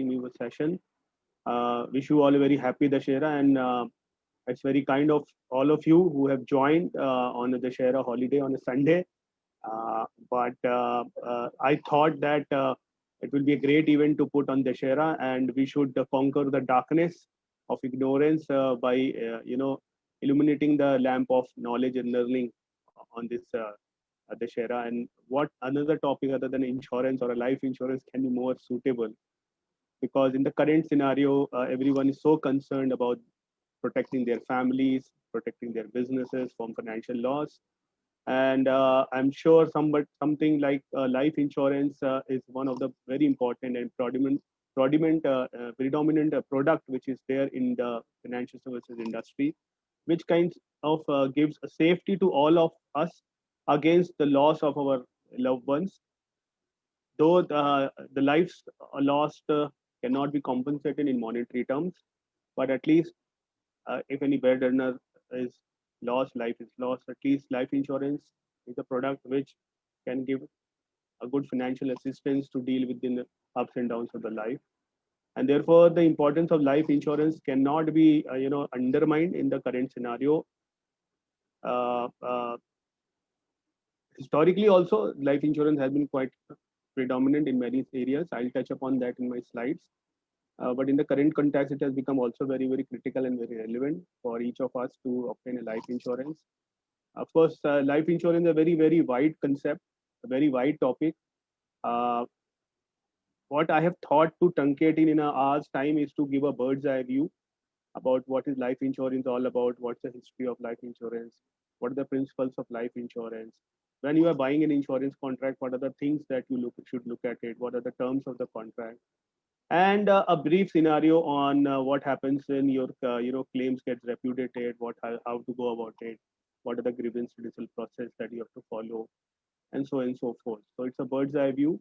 hosting me the session. Wish you all a very happy Dashera, and it's very kind of all of you who have joined on the Dashera holiday on a Sunday. But I thought that it will be a great event to put on Dashera, and we should conquer the darkness of ignorance by illuminating the lamp of knowledge and learning on this Dashera. And what another topic other than insurance or a life insurance can be more suitable? Because in the current scenario, everyone is so concerned about protecting their families, protecting their businesses from financial loss. And I'm sure something like life insurance is one of the very important and predominant product which is there in the financial services industry, which kinds of gives a safety to all of us against the loss of our loved ones. Though the lives lost cannot be compensated in monetary terms, but at least if any bed earner is lost, life is lost, at least life insurance is a product which can give a good financial assistance to deal with the ups and downs of the life. And therefore, the importance of life insurance cannot be undermined in the current scenario. Uh, uh, Historically, also life insurance has been quite predominant in many areas. I'll touch upon that in my slides. But in the current context, it has become also very, very critical and very relevant for each of us to obtain a life insurance. Of course, life insurance is a very, very wide concept, a very wide topic. Uh, what I have thought to truncate in an hour's time is to give a bird's eye view about what is life insurance all about, what's the history of life insurance, what are the principles of life insurance. When you are buying an insurance contract, what are the things that you should look at it, what are the terms of the contract, and a brief scenario on what happens when your claims get repudiated, how to go about it, what are the grievance redressal process that you have to follow, and so on and so forth. So it's a bird's eye view,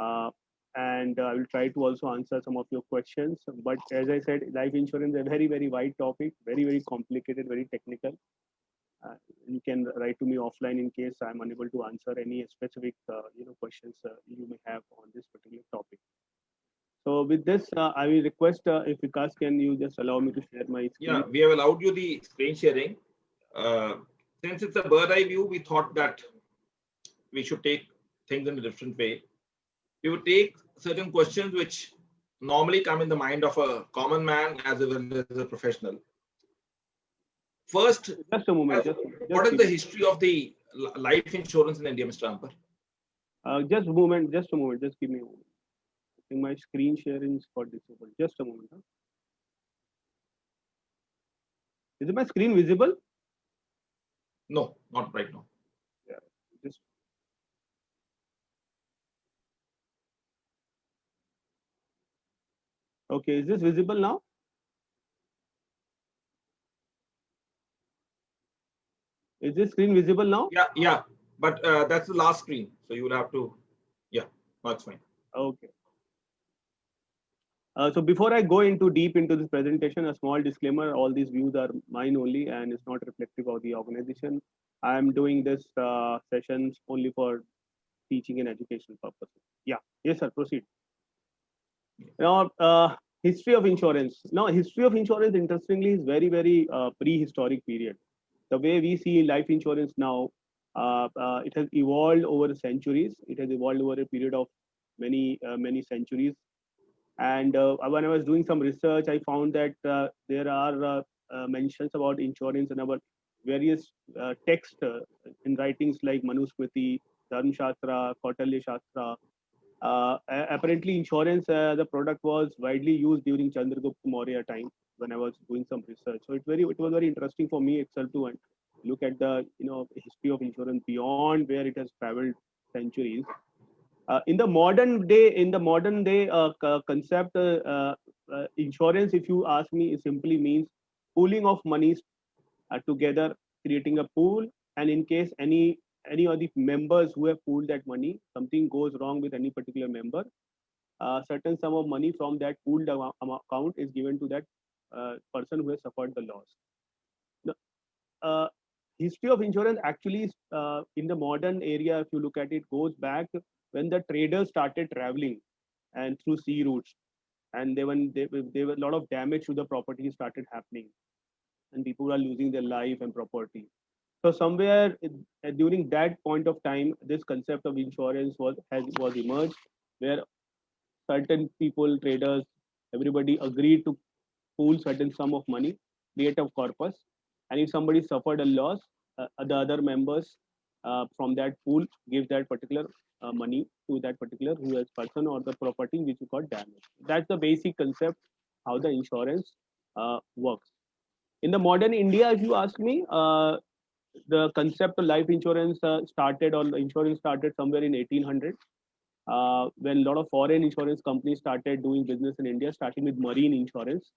uh, and I will try to also answer some of your questions. But as I said, life insurance is a very, very wide topic, very, very complicated, very technical. uh, you can write to me offline in case I'm unable to answer any specific questions you may have on this particular topic. So with this, I will request if Vikas, can you just allow me to share my Yeah, screen? we have allowed you the screen sharing. Since it's a bird eye view, we thought that we should take things in a different way. We would take certain questions which normally come in the mind of a common man as well as a professional. First, Just a moment. what is the history of the life insurance in India, Mr. Amber? Just a moment. Just a moment. Just give me a moment. I think my screen sharing is got disabled. Just a moment. Huh? Is my screen visible? No, not right now. Yeah. Just okay. Is this visible now? Is this screen visible now? Yeah. But that's the last screen. So you will have to, yeah, that's fine. Okay. So before I go into deep into this presentation, a small disclaimer: all these views are mine only, and it's not reflective of the organization. I am doing this sessions only for teaching and educational purposes. Yeah. Yes, sir. Proceed. Now, history of insurance. Now, history of insurance, interestingly, is very, very prehistoric period. The way we see life insurance now, it has evolved over centuries. It has evolved over a period of many centuries. And when I was doing some research, I found that there are mentions about insurance in our various texts in writings like Manusmriti, Dharma Shastra, Kautalya Shastra. Apparently, insurance the product was widely used during Chandragupta Maurya time when I was doing some research. So it was very interesting for me itself to look at the history of insurance beyond where it has traveled centuries. In the modern day concept, insurance, if you ask me, it simply means pooling of monies together, creating a pool, and in case any of the members who have pooled that money, something goes wrong with any particular member, a certain sum of money from that pooled account is given to that person who has suffered the loss. The uh, history of insurance actually, in the modern area, if you look at it, goes back when the traders started traveling and through sea routes. and there were a lot of damage to the property started happening, and people are losing their life and property. So somewhere during that point of time, this concept of insurance was emerged, where certain people, traders, everybody agreed to pool certain sum of money, create a corpus, and if somebody suffered a loss, the other members from that pool give that particular money to that particular who has person or the property which got damaged. That's the basic concept how the insurance works. In the modern India, if you ask me, the concept of life insurance started, or the insurance started somewhere in 1800, when a lot of foreign insurance companies started doing business in India, starting with marine insurance,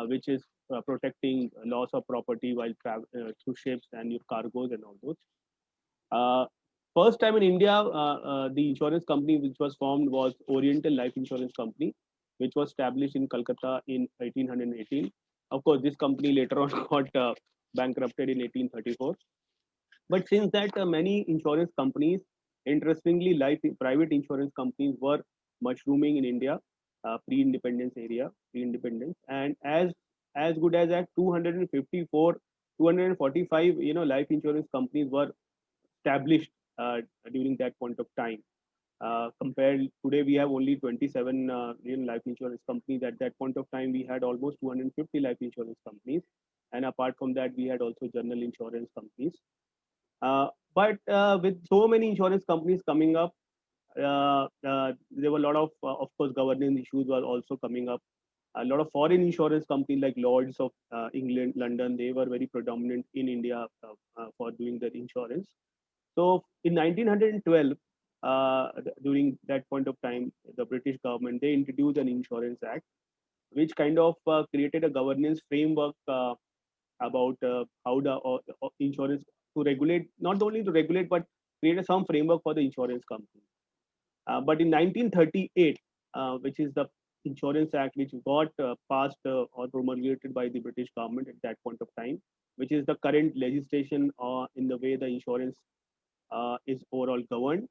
which is protecting loss of property while through ships and your cargoes and all those. Uh, First time in India, the insurance company which was formed was Oriental Life Insurance Company, which was established in Calcutta in 1818. Of course, this company later on got bankrupted in 1834. But since that, many insurance companies, interestingly, life private insurance companies were mushrooming in India, pre-independence, and as good as at 254, 245, life insurance companies were established during that point of time. Compared today, we have only 27 life insurance companies. At that point of time, we had almost 250 life insurance companies, and apart from that, we had also general insurance companies. But with so many insurance companies coming up, there were a lot of course, governance issues were also coming up. A lot of foreign insurance companies like Lloyd's of England, London, they were very predominant in India for doing their insurance. So in 1912, during that point of time, the British government, they introduced an Insurance Act, which kind of created a governance framework about how the insurance to regulate, not only to regulate, but create some framework for the insurance company. But in 1938, which is the Insurance Act, which got passed or promulgated by the British government at that point of time, which is the current legislation in the way the insurance is overall governed,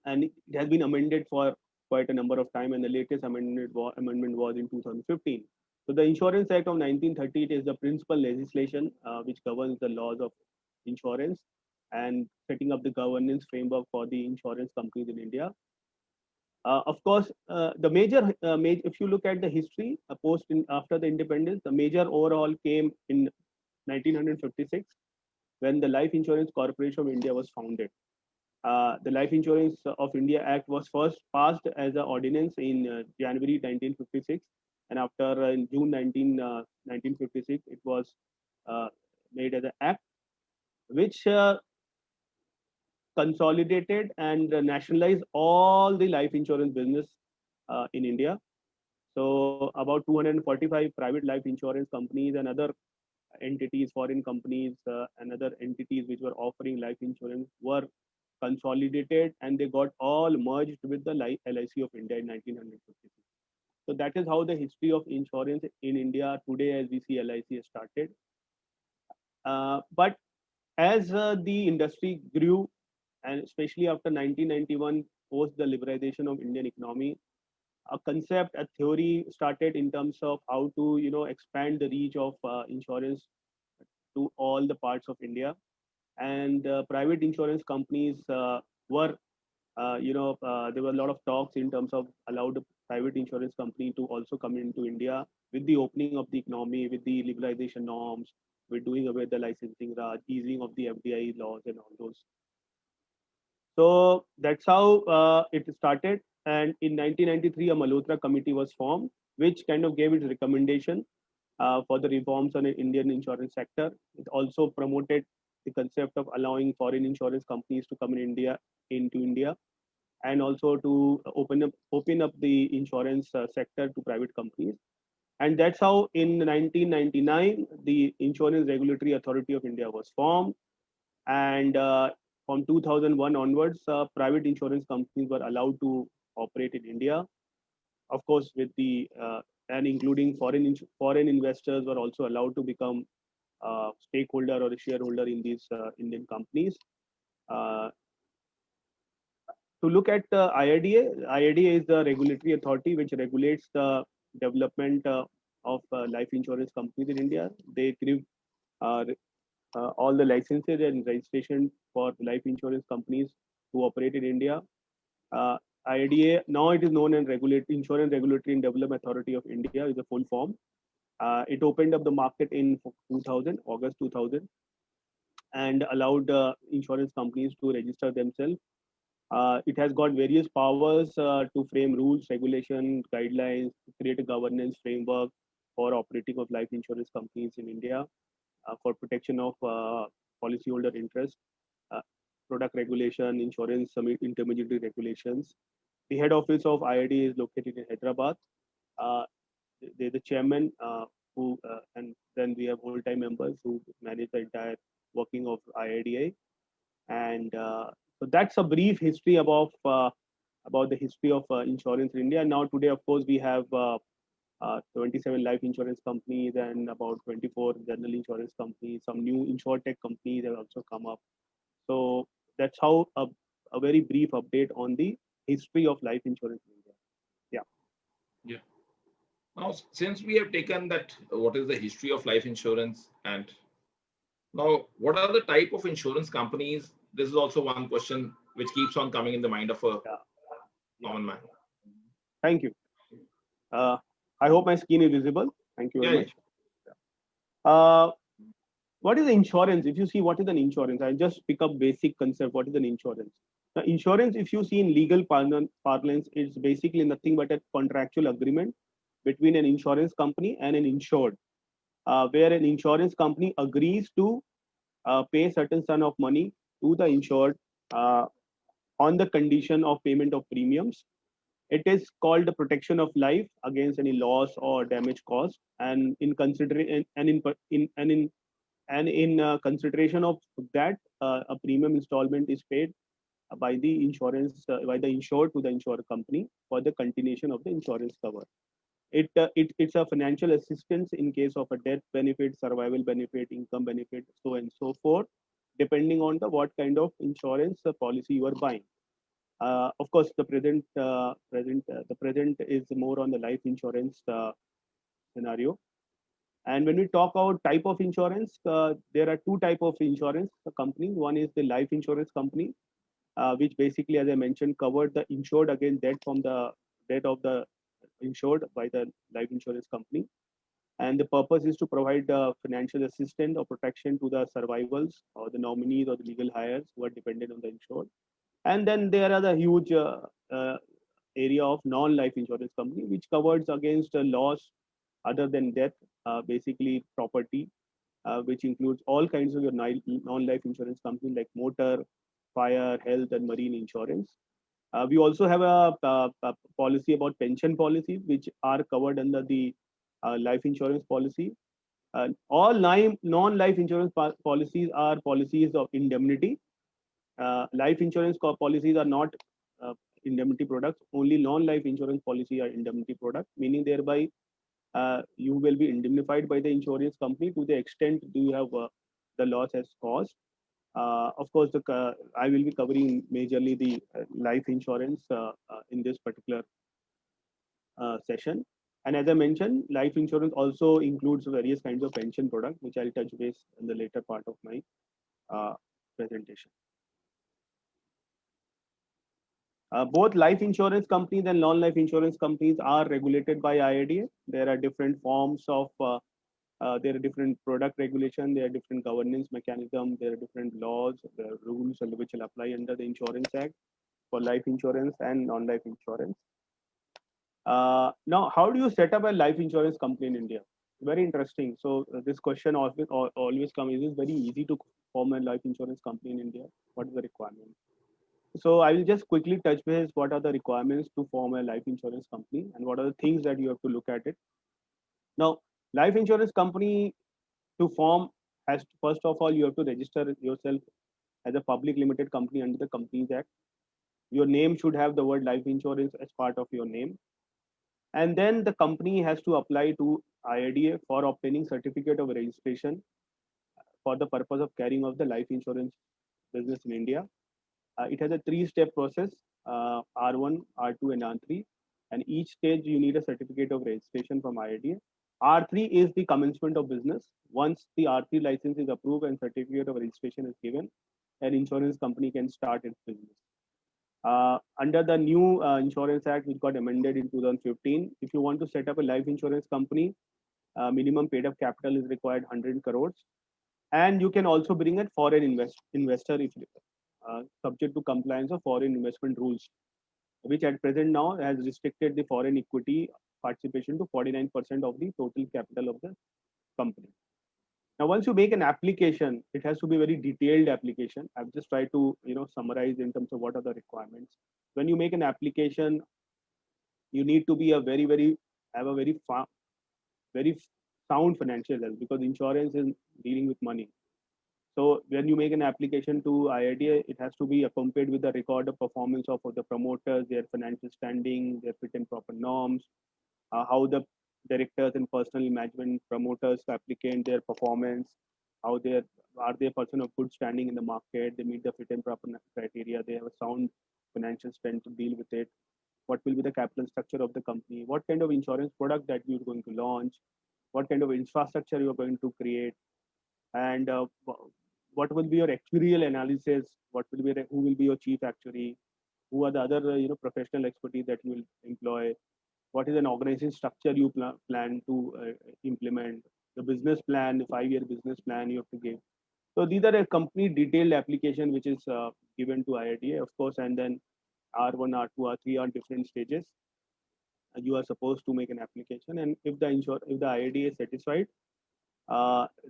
and it has been amended for quite a number of time, and the latest amendment was in 2015. So the Insurance Act of 1938 is the principal legislation which governs the laws of insurance and setting up the governance framework for the insurance companies in India. Of course, if you look at the history after the independence, the major overhaul came in 1956 when the Life Insurance Corporation of India was founded. The Life Insurance of India Act was first passed as an ordinance in January 1956, and after in June 1956, it was made as an act, which consolidated and nationalized all the life insurance business in India. So about 245 private life insurance companies and other entities, foreign companies, and other entities which were offering life insurance were consolidated, and they got all merged with the LIC of India in 1956. So that is how the history of insurance in India today, as we see LIC, has started. But as the industry grew, and especially after 1991, post the liberalization of Indian economy, a concept, a theory started in terms of how to expand the reach of insurance to all the parts of India, and private insurance companies were there were a lot of talks in terms of allowed the private insurance company to also come into India with the opening of the economy, with the liberalization norms, with doing away the licensing raj, easing of the FDI laws and all those. So that's how it started. And in 1993, a Malhotra committee was formed, which kind of gave its recommendation for the reforms on the Indian insurance sector. It also promoted the concept of allowing foreign insurance companies to come into India, and also to open up the insurance sector to private companies. And that's how in 1999, the Insurance Regulatory Authority of India was formed. And from 2001 onwards, private insurance companies were allowed to operate in India. Of course, with the and including foreign investors were also allowed to become stakeholder or a shareholder in these Indian companies. Uh, to look at IRDA, IRDA is the regulatory authority which regulates the development of life insurance companies in India. They give uh, all the licenses and registration for life insurance companies who operate in India. Uh, IRDA, now it is known as Insurance Regulatory and Development Authority of India, is a full form. It opened up the market in 2000, August 2000, and allowed insurance companies to register themselves. It has got various powers to frame rules, regulation, guidelines, create a governance framework for operating of life insurance companies in India, for protection of policyholder interest, uh, product regulation, insurance intermediary regulations. The head office of IRD is located in Hyderabad. Uh, the chairman and then we have whole-time members who manage the entire working of IRDA. And so that's a brief history about the history of insurance in India. Now today, of course, we have 27 life insurance companies and about 24 general insurance companies. Some new insurtech companies have also come up. So that's how a very brief update on the history of life insurance in India. Yeah. Now, since we have taken that, what is the history of life insurance, and now what are the type of insurance companies? This is also one question which keeps on coming in the mind of a Yeah. common man. Thank you. I hope my screen is visible. Thank you very Yeah, much. Uh, what is insurance? If you see what is an insurance, I'll just pick up basic concept. What is an insurance? Now, insurance, if you see in legal parlance, it's basically nothing but a contractual agreement between an insurance company and an insured, where an insurance company agrees to pay a certain sum of money to the insured uh, on the condition of payment of premiums. It is called the protection of life against any loss or damage caused, and in consideration and in consideration of that, a premium installment is paid by the insurance by the insured to the insurer company for the continuation of the insurance cover. It's a financial assistance in case of a death benefit, survival benefit, income benefit, so and so forth, depending on the what kind of insurance policy you are buying. Of course, the present is more on the life insurance scenario. And when we talk about type of insurance, there are two type of insurance companies. One is the life insurance company, which basically, as I mentioned, covered the insured against death of the insured by the life insurance company. And the purpose is to provide financial assistance or protection to the survivals or the nominees or the legal heirs who are dependent on the insured. And then there are the huge area of non-life insurance company, which covers against a loss other than death, basically property, which includes all kinds of your non-life insurance companies like motor, fire, health, and marine insurance. We also have a policy about pension policies, which are covered under the life insurance policy. All non-life insurance policies are policies of indemnity. Life insurance policies are not indemnity products. Only non-life insurance policy are indemnity products, meaning thereby you will be indemnified by the insurance company to the extent do you have the loss has caused. Of course, I will be covering majorly the life insurance in this particular session. And as I mentioned, life insurance also includes various kinds of pension products, which I'll touch base in the later part of my presentation. Both life insurance companies and non-life insurance companies are regulated by IRDA. There are different forms of, there are different product regulation, there are different governance mechanism, there are different laws, there are rules which will apply under the Insurance Act for life insurance and non-life insurance. Now, how do you set up a life insurance company in India? Very interesting. So this question always comes, is it very easy to form a life insurance company in India? What is the requirement? So I will just quickly touch base what are the requirements to form a life insurance company and what are the things that you have to look at it. Now, life insurance company to form has to, first of all, you have to register yourself as a public limited company under the Companies Act. Your name should have the word life insurance as part of your name. And then the company has to apply to IRDA for obtaining certificate of registration for the purpose of carrying out the life insurance business in India. It has a three-step process. R1, R2, and R3. And each stage you need a certificate of registration from IRDA. R3 is the commencement of business. Once the R3 license is approved and certificate of registration is given, an insurance company can start its business. Under the new Insurance Act, which got amended in 2015, if you want to set up a life insurance company, minimum paid up capital is required 100 crores. And you can also bring a foreign investor if subject to compliance of foreign investment rules, which at present now has restricted the foreign equity participation to 49% of the total capital of the company. Now, once you make an application, it has to be a very detailed application. I've just tried to summarize in terms of what are the requirements. When you make an application, you need to be a very sound financial health, because insurance is dealing with money. So when you make an application to IRDA, it has to be accompanied with a record of performance of the promoters, their financial standing, their fit and proper norms, how the directors and personal management promoters, applicant, their performance, how they are they a person of good standing in the market, they meet the fit and proper criteria, they have a sound financial strength to deal with it. What will be the capital structure of the company? What kind of insurance product that you're going to launch? What kind of infrastructure you're going to create? And what will be your actuarial analysis? What will be who will be your chief actuary? Who are the other professional expertise that you will employ? What is an organization structure you plan to implement? The business plan, the 5-year business plan you have to give. So these are a complete detailed application which is given to IRDA, of course, and then R1, R2, R3 are different stages. You are supposed to make an application, and if the IRDA is satisfied,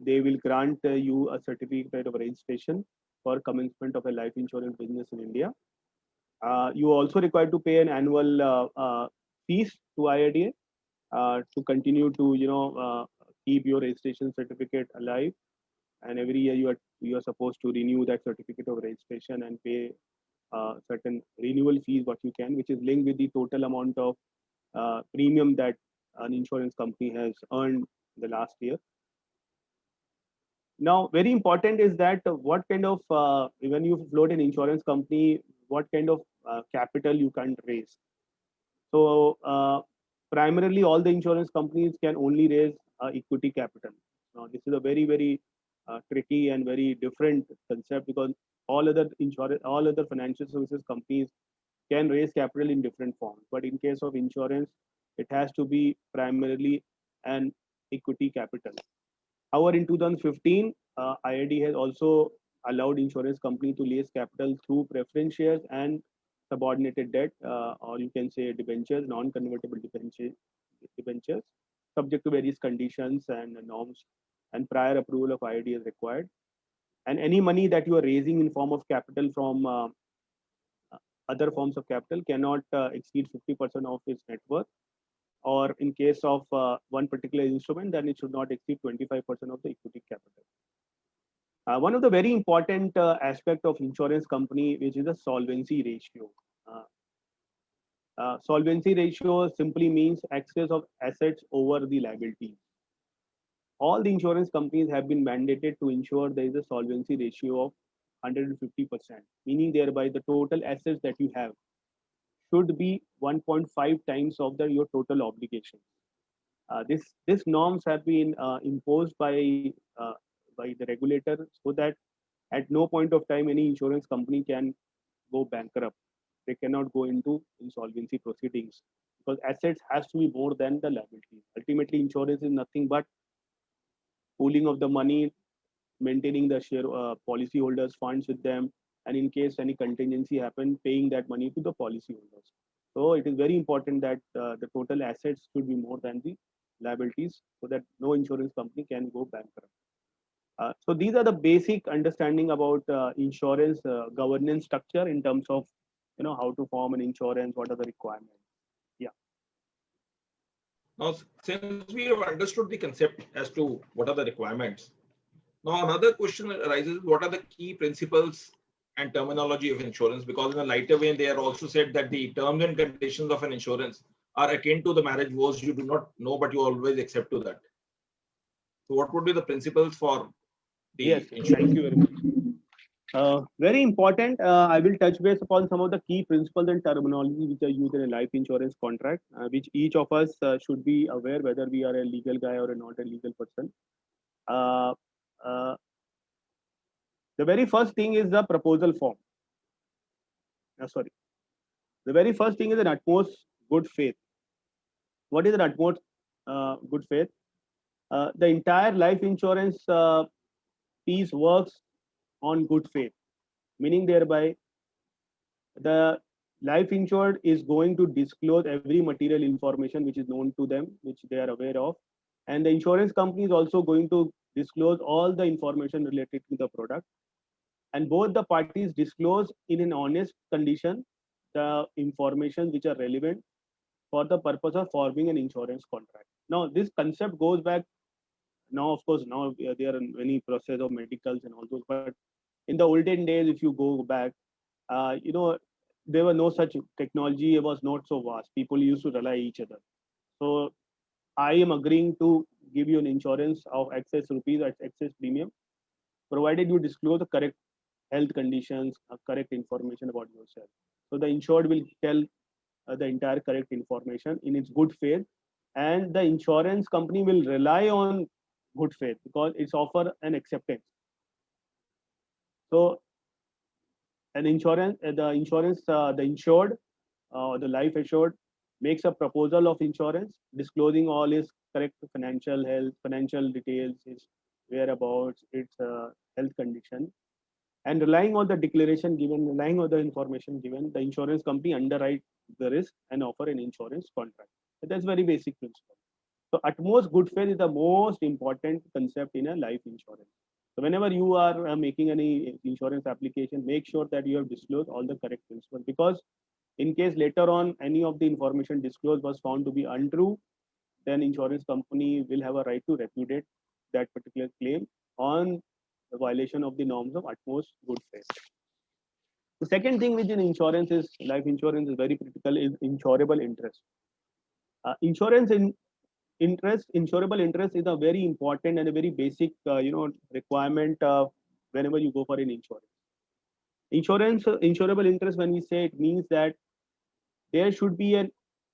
they will grant you a certificate of registration for commencement of a life insurance business in India. You are also required to pay an annual fees to IRDA to continue to keep your registration certificate alive, and every year you are supposed to renew that certificate of registration and pay certain renewal fees what you can, which is linked with the total amount of premium that an insurance company has earned the last year. Now, very important is that what kind of when you float an insurance company, what kind of capital you can raise. So primarily, all the insurance companies can only raise equity capital. Now, this is a very tricky and very different concept, because all other financial services companies can raise capital in different forms. But in case of insurance, it has to be primarily an equity capital. However, in 2015, IRDA has also allowed insurance company to raise capital through preference shares and subordinated debt, or you can say debentures, non-convertible debentures, subject to various conditions and norms, and prior approval of IRDA is required. And any money that you are raising in form of capital from other forms of capital cannot exceed 50% of its net worth, or in case of one particular instrument, then it should not exceed 25% of the equity capital. One of the very important aspect of insurance company, which is the solvency ratio. Solvency ratio simply means excess of assets over the liabilities. All the insurance companies have been mandated to ensure there is a solvency ratio of 150%, meaning thereby the total assets that you have should be 1.5 times of your total obligations. These norms have been imposed by the regulator, so that at no point of time any insurance company can go bankrupt. They cannot go into insolvency proceedings, because assets has to be more than the liabilities. Ultimately, insurance is nothing but pooling of the money, maintaining the share policyholders' funds with them, and in case any contingency happen, paying that money to the policyholders. So it is very important that the total assets should be more than the liabilities, so that no insurance company can go bankrupt. So these are the basic understanding about insurance governance structure in terms of how to form an insurance, what are the requirements. Now, since we have understood the concept as to what are the requirements, now another question arises: what are the key principles and terminology of insurance? Because in a lighter vein, they are also said that the terms and conditions of an insurance are akin to the marriage vows. You do not know, but you always accept to that. So what would be the principles for the Yes, insurance? thank you very much. Very important. I will touch base upon some of the key principles and terminology which are used in a life insurance contract, which each of us should be aware whether we are a legal guy or a not a legal person. Uh, uh, the very first thing is the proposal form. Sorry. The very first thing is an utmost good faith. What is an utmost good faith? The entire life insurance piece works on good faith, meaning thereby the life insured is going to disclose every material information which is known to them, which they are aware of, and the insurance company is also going to disclose all the information related to the product, and both the parties disclose in an honest condition the information which are relevant for the purpose of forming an insurance contract. Now this concept goes back. Now of course now there are many process of medicals and all those, but in the olden days if you go back, you know, there were no such technology. It was not so vast. People used to rely each other. So I am agreeing to give you an insurance of excess rupees at excess premium, provided you disclose the correct health conditions, correct information about yourself. So the insured will tell the entire correct information in its good faith, and the insurance company will rely on good faith because it's offer an acceptance. So an insurance, the insured, the life assured makes a proposal of insurance, disclosing all his correct financial health, financial details, his whereabouts, its health condition, and relying on the declaration given, relying on the information given, the insurance company underwrite the risk and offer an insurance contract. So that's very basic principle. So utmost good faith is the most important concept in a life insurance. So whenever you are making any insurance application, make sure that you have disclosed all the correct principles, because in case later on any of the information disclosed was found to be untrue, then insurance company will have a right to repudiate that particular claim on the violation of the norms of utmost good faith. The second thing which in insurance is life insurance is very critical is insurable interest. Insurance in interest, insurable interest is a very important and a very basic requirement whenever you go for an insurance. Insurable interest, when we say, it means that there should be a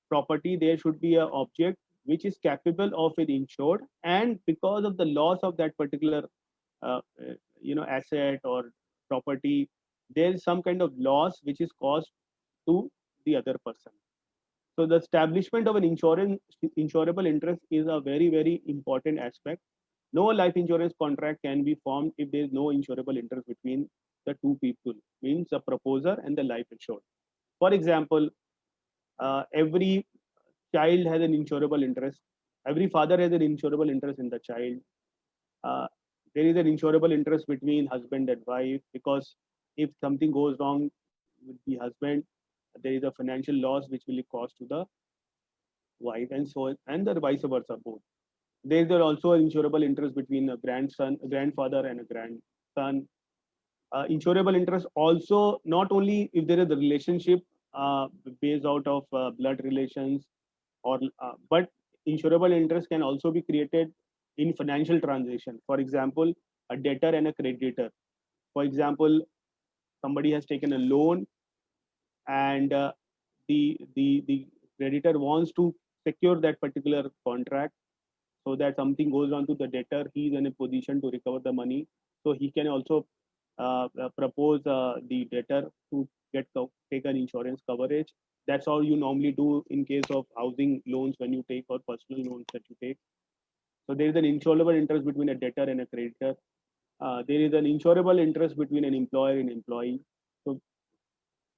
property, there should be an object which is capable of it insured, and because of the loss of that particular asset or property, there is some kind of loss which is caused to the other person. So the establishment of an insurable interest is a very, very important aspect. No life insurance contract can be formed if there is no insurable interest between the two people, means the proposer and the life insured. For example, every child has an insurable interest. Every father has an insurable interest in the child. Uh, there is an insurable interest between husband and wife, because if something goes wrong with the husband, there is a financial loss which will cause to the wife, and so and the vice versa both. There is also an insurable interest between a grandfather and a grandson. Insurable interest also not only if there is a relationship based out of blood relations, or but insurable interest can also be created in financial transaction. For example, a debtor and a creditor. For example, somebody has taken a loan, and the creditor wants to secure that particular contract, so that something goes on to the debtor, he is in a position to recover the money. So he can also propose the debtor to take an insurance coverage. That's how you normally do in case of housing loans when you take, or personal loans that you take. So there is an insurable interest between a debtor and a creditor. There is an insurable interest between an employer and employee. So,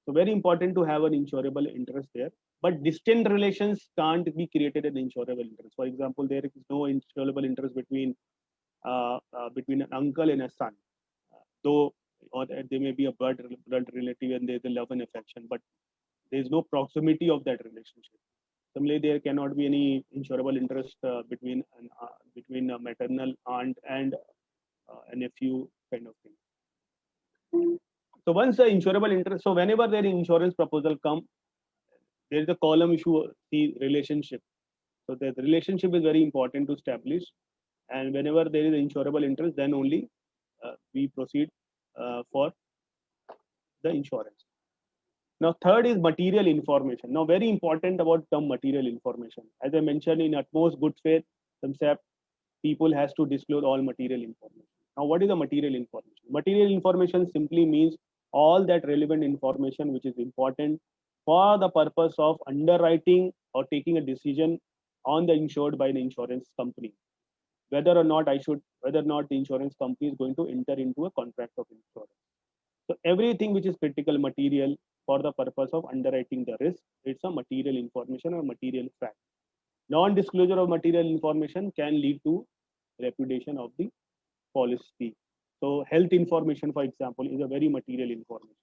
so very important to have an insurable interest there. But distant relations can't be created an insurable interest. For example, there is no insurable interest between an uncle and a son, though, or there may be a blood relative and there's a love and affection, but there is no proximity of that relationship. Similarly, there cannot be any insurable interest between a maternal aunt and a nephew kind of thing. So once the insurable interest, so whenever there is insurance proposal come, there is a column issue, the relationship. So the relationship is very important to establish, and whenever there is insurable interest, then only we proceed for the insurance. Now, third is material information. Now, very important about term material information. As I mentioned, in utmost good faith concept, people has to disclose all material information. Now, what is the material information? Material information simply means all that relevant information which is important for the purpose of underwriting or taking a decision on the insured by the insurance company, whether or not the insurance company is going to enter into a contract of insurance. So everything which is critical material for the purpose of underwriting the risk, it's a material information or material fact. Non-disclosure of material information can lead to repudiation of the policy. So health information, for example, is a very material information.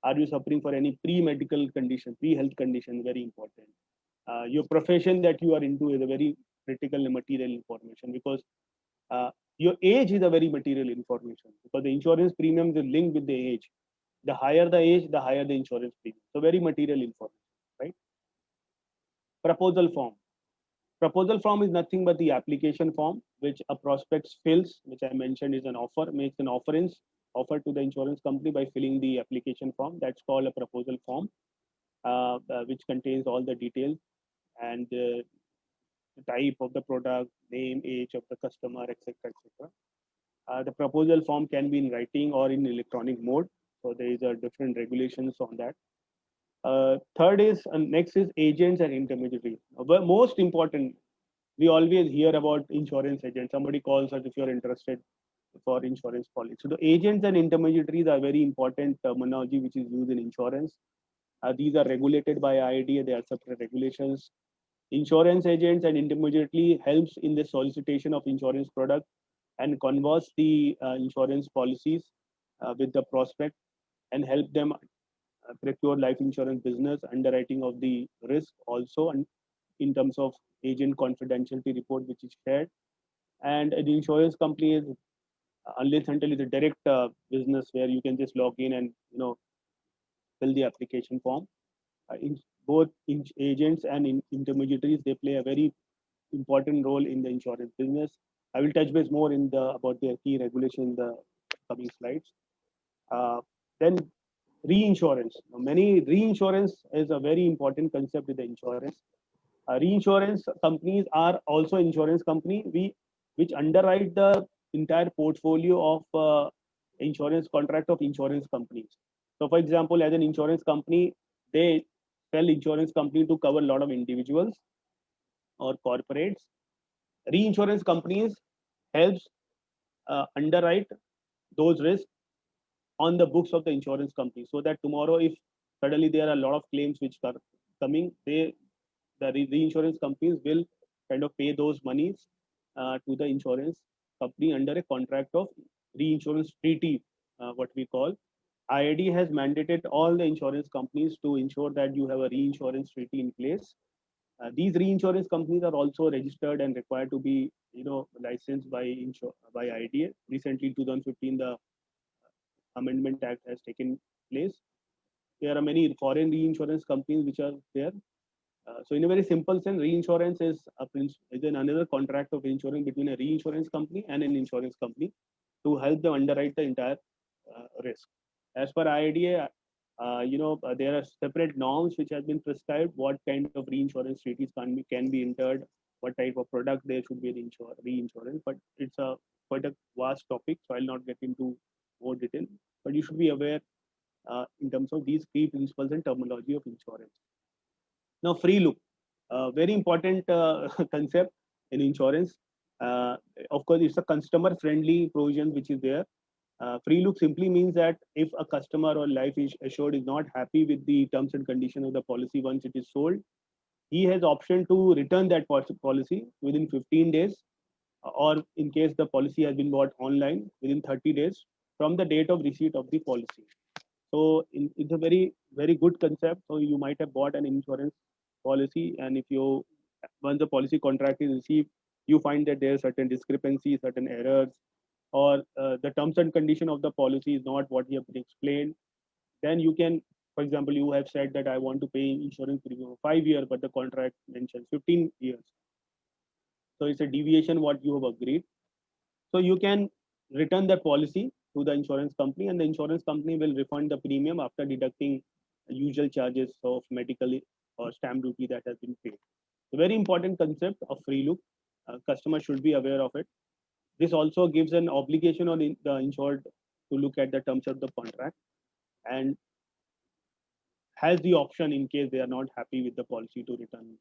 Are you suffering for any pre-medical condition, pre-health condition? Very important. Your profession that you are into is a very critical and material information, because your age is a very material information, because the insurance premium is linked with the age. The higher the age, the higher the insurance premium. So very material information, right? Proposal form. Proposal form is nothing but the application form which a prospect fills, which I mentioned is an offer, makes an offer to the insurance company by filling the application form. That's called a proposal form, which contains all the details and the type of the product, name, age of the customer, etc., etc. The proposal form can be in writing or in electronic mode. So there is a different regulations on that. Third is next is agents and intermediaries. But most important, we always hear about insurance agents. Somebody calls us if you're interested for insurance policy. So the agents and intermediaries are very important terminology which is used in insurance. These are regulated by IRDA. They are separate regulations. Insurance agents and intermediary helps in the solicitation of insurance product and converse the insurance policies with the prospect and help them procure life insurance business, underwriting of the risk also, and in terms of agent confidentiality report which is shared. And the insurance company is unless until it's a direct business where you can just log in and fill the application form. In both agents and intermediaries, they play a very important role in the insurance business. I will touch base more in the about their key regulation in the coming slides. Then reinsurance. Now, many reinsurance is a very important concept in the insurance. Reinsurance companies are also insurance company which underwrite the entire portfolio of insurance contract of insurance companies. So, for example, as an insurance company, they sell insurance company to cover a lot of individuals or corporates. Reinsurance companies helps underwrite those risks on the books of the insurance company, so that tomorrow if suddenly there are a lot of claims which are coming, the reinsurance companies will kind of pay those monies to the insurance company under a contract of reinsurance treaty, what we call. IRD has mandated all the insurance companies to ensure that you have a reinsurance treaty in place. These reinsurance companies are also registered and required to be, licensed by IRDA. Recently, 2015, the Amendment Act has taken place. There are many foreign reinsurance companies which are there. So, in a very simple sense, reinsurance is another contract of insurance between a reinsurance company and an insurance company to help them underwrite the entire risk. As per IRDA, there are separate norms which have been prescribed. What kind of reinsurance treaties can be entered, what type of product there should be an reinsurance. But it's quite a vast topic, so I'll not get into more detail. But you should be aware in terms of these key principles and terminology of insurance. Now, free look, very important concept in insurance. Of course, it's a customer-friendly provision which is there. Free look simply means that if a customer or life assured is not happy with the terms and conditions of the policy once it is sold, he has option to return that policy within 15 days, or in case the policy has been bought online, within 30 days from the date of receipt of the policy. So it's a very, very good concept. So you might have bought an insurance policy, and if once the policy contract is received, you find that there are certain discrepancies, certain errors, or the terms and condition of the policy is not what you have been explained, then you can, for example, you have said that I want to pay insurance premium for 5 years, but the contract mentions 15 years. So it's a deviation what you have agreed. So you can return that policy to the insurance company, and the insurance company will refund the premium after deducting usual charges of medical or stamp duty that has been paid. A very important concept of free look. Customers should be aware of it. This also gives an obligation on the insured to look at the terms of the contract and has the option in case they are not happy with the policy to return.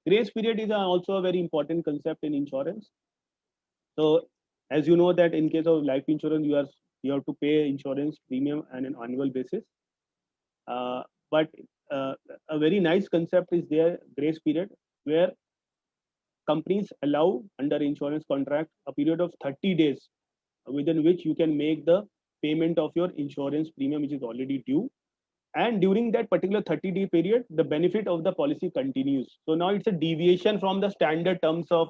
Grace period is also a very important concept in insurance. So as you know that in case of life insurance, you have to pay insurance premium on an annual basis. But a very nice concept is their grace period, where companies allow under insurance contract a period of 30 days within which you can make the payment of your insurance premium, which is already due. And during that particular 30-day period, the benefit of the policy continues. So now it's a deviation from the standard terms of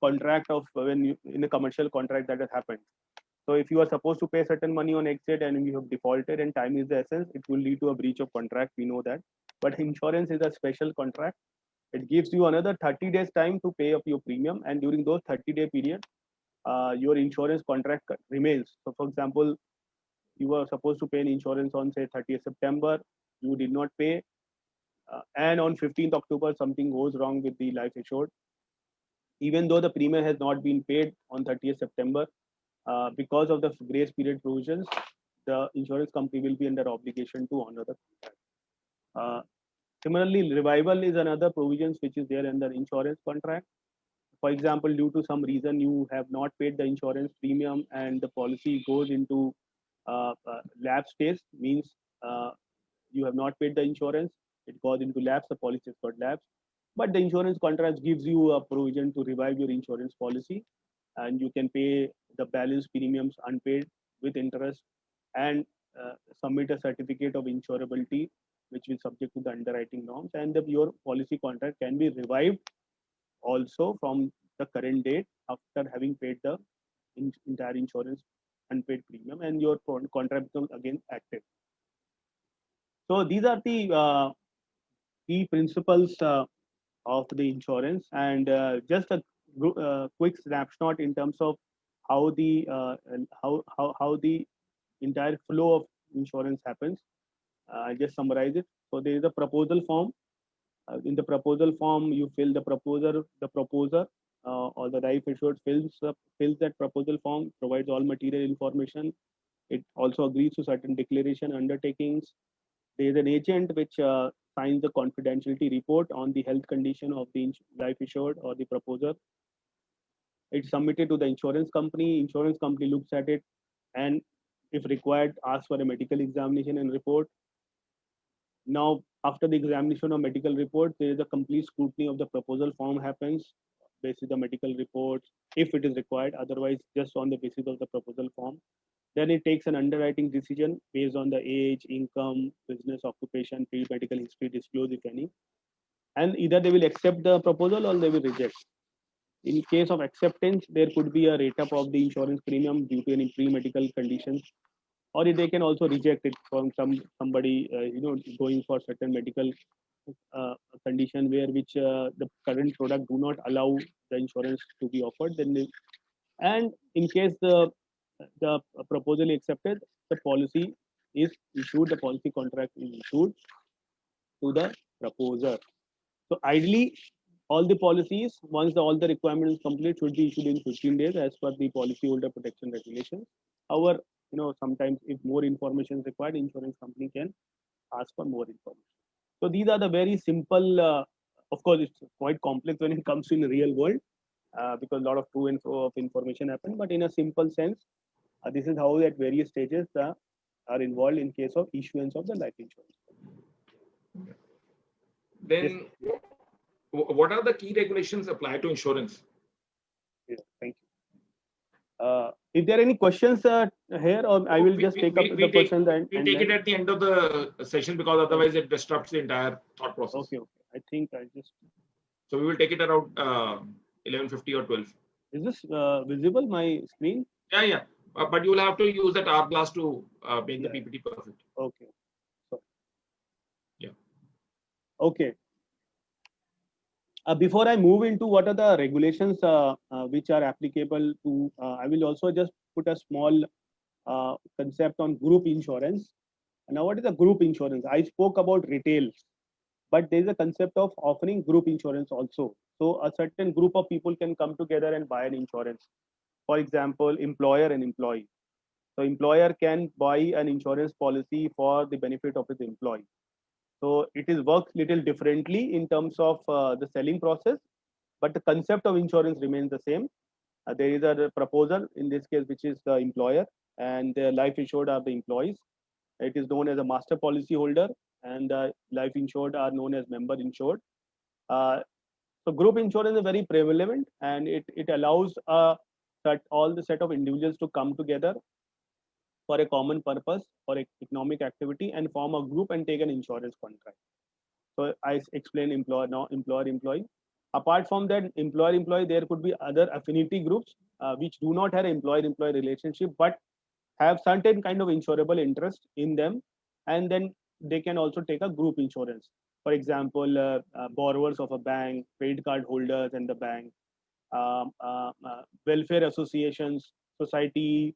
contract of when you in a commercial contract that has happened. So if you are supposed to pay certain money on exit and you have defaulted and time is the essence, it will lead to a breach of contract. We know that. But insurance is a special contract. It gives you another 30 days time to pay up your premium, and during those 30-day period, your insurance contract remains. So for example, you were supposed to pay an insurance on say 30th September, you did not pay, and on 15th October something goes wrong with the life assured. Even though the premium has not been paid on 30th September, because of the grace period provisions, the insurance company will be under obligation to honor the contract. Similarly, revival is another provisions which is there under insurance contract. For example, due to some reason you have not paid the insurance premium and the policy goes into lapse stage, means you have not paid the insurance, it goes into lapse, the policy has got lapse. But the insurance contract gives you a provision to revive your insurance policy, and you can pay the balance premiums unpaid with interest and submit a certificate of insurability, which is subject to the underwriting norms, and your policy contract can be revived also from the current date after having paid the entire insurance unpaid premium, and your contract becomes again active. So these are the key principles of the insurance, and just a quick snapshot in terms of how the how the entire flow of insurance happens. I just summarize it. So there is a proposal form. In the proposal form, you fill the proposer, or the life assured fills that proposal form, provides all material information. It also agrees to certain declaration undertakings. There is an agent which signs the confidentiality report on the health condition of the life assured or the proposer. It's submitted to the insurance company. Insurance company looks at it and, if required, asks for a medical examination and report. Now, after the examination of medical report, there is a complete scrutiny of the proposal form happens, based on the medical report, if it is required. Otherwise, just on the basis of the proposal form. Then it takes an underwriting decision based on the age, income, business, occupation, medical history disclosed, if any. And either they will accept the proposal or they will reject. In case of acceptance, there could be a rate up of the insurance premium due to any pre-medical conditions, or they can also reject it from somebody going for certain medical condition which the current product do not allow the insurance to be offered. Then and in case the proposal is accepted, the policy is issued, the policy contract is issued to the proposer. So ideally, all the policies, once all the requirements complete, should be issued in 15 days as per the policyholder protection regulations. However, sometimes if more information is required, insurance company can ask for more information. So these are the very simple. Of course, it's quite complex when it comes to in the real world, because a lot of to and fro of information happen. But in a simple sense, this is how at various stages are involved in case of issuance of the life insurance. Then, yes. What are the key regulations applied to insurance? Yeah, thank you. If there are any questions here, or I will just take up the questions. We take it at the end of the session, because otherwise it disrupts the entire thought process. Okay. I think I just. So we will take it around 11:50 or 12. Is this visible, my screen? Yeah. But you will have to use that Hourglass to make the PPT perfect. Okay. So. Yeah. Okay. Before I move into what are the regulations which are applicable to, I will also just put a small concept on group insurance. Now, what is a group insurance? I spoke about retail, but there is a concept of offering group insurance also. So a certain group of people can come together and buy an insurance. For example, employer and employee. So employer can buy an insurance policy for the benefit of his employee. So it is works little differently in terms of the selling process, but the concept of insurance remains the same. There is a proposal in this case, which is the employer, and the life insured are the employees. It is known as a master policy holder, and life insured are known as member insured. Uh, so group insurance is very prevalent, and it allows that all the set of individuals to come together for a common purpose or economic activity and form a group and take an insurance contract. So I explained employer, now employer employee. Apart from that, employer employee, there could be other affinity groups which do not have employer employee relationship but have certain kind of insurable interest in them, and then they can also take a group insurance. For example, borrowers of a bank, credit card holders and the bank, welfare associations, society,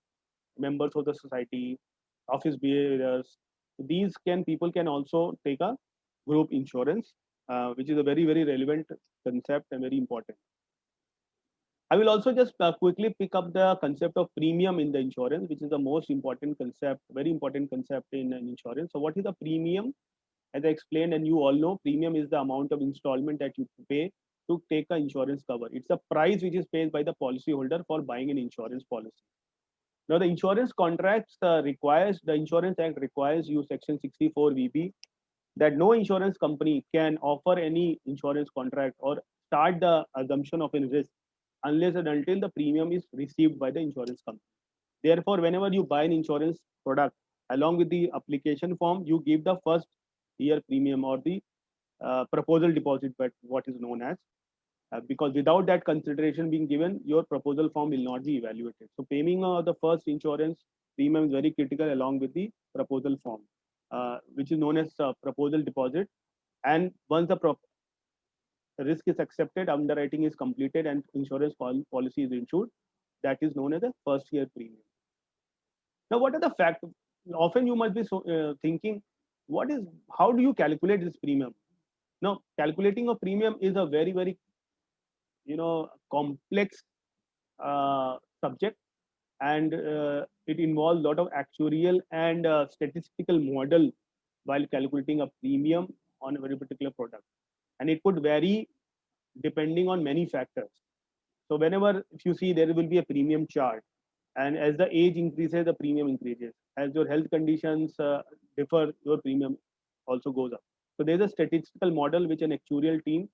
members of the society, office bearers. These can people can also take a group insurance, which is a very relevant concept and very important. I will also just quickly pick up the concept of premium in the insurance, which is the most important concept, very important concept in an insurance. So, what is a premium? As I explained, and you all know, premium is the amount of installment that you pay to take an insurance cover. It's a price which is paid by the policyholder for buying an insurance policy. Now, the insurance contracts requires the Insurance Act requires you Section 64 VB that no insurance company can offer any insurance contract or start the assumption of a risk unless and until the premium is received by the insurance company. Therefore, whenever you buy an insurance product, along with the application form, you give the first year premium or the proposal deposit, but what is known as, because without that consideration being given, your proposal form will not be evaluated. So paying the first insurance premium is very critical along with the proposal form, which is known as proposal deposit. And once the risk is accepted, underwriting is completed, and insurance policy is issued, that is known as a first year premium. Now, what are the facts? Often you must be thinking, what is, how do you calculate this premium? Now, calculating a premium is a very complex subject, and it involves a lot of actuarial and statistical model while calculating a premium on a very particular product, and it could vary depending on many factors. So whenever, if you see, there will be a premium chart, and as the age increases, the premium increases. As your health conditions differ, your premium also goes up. So there's a statistical model which an actuarial team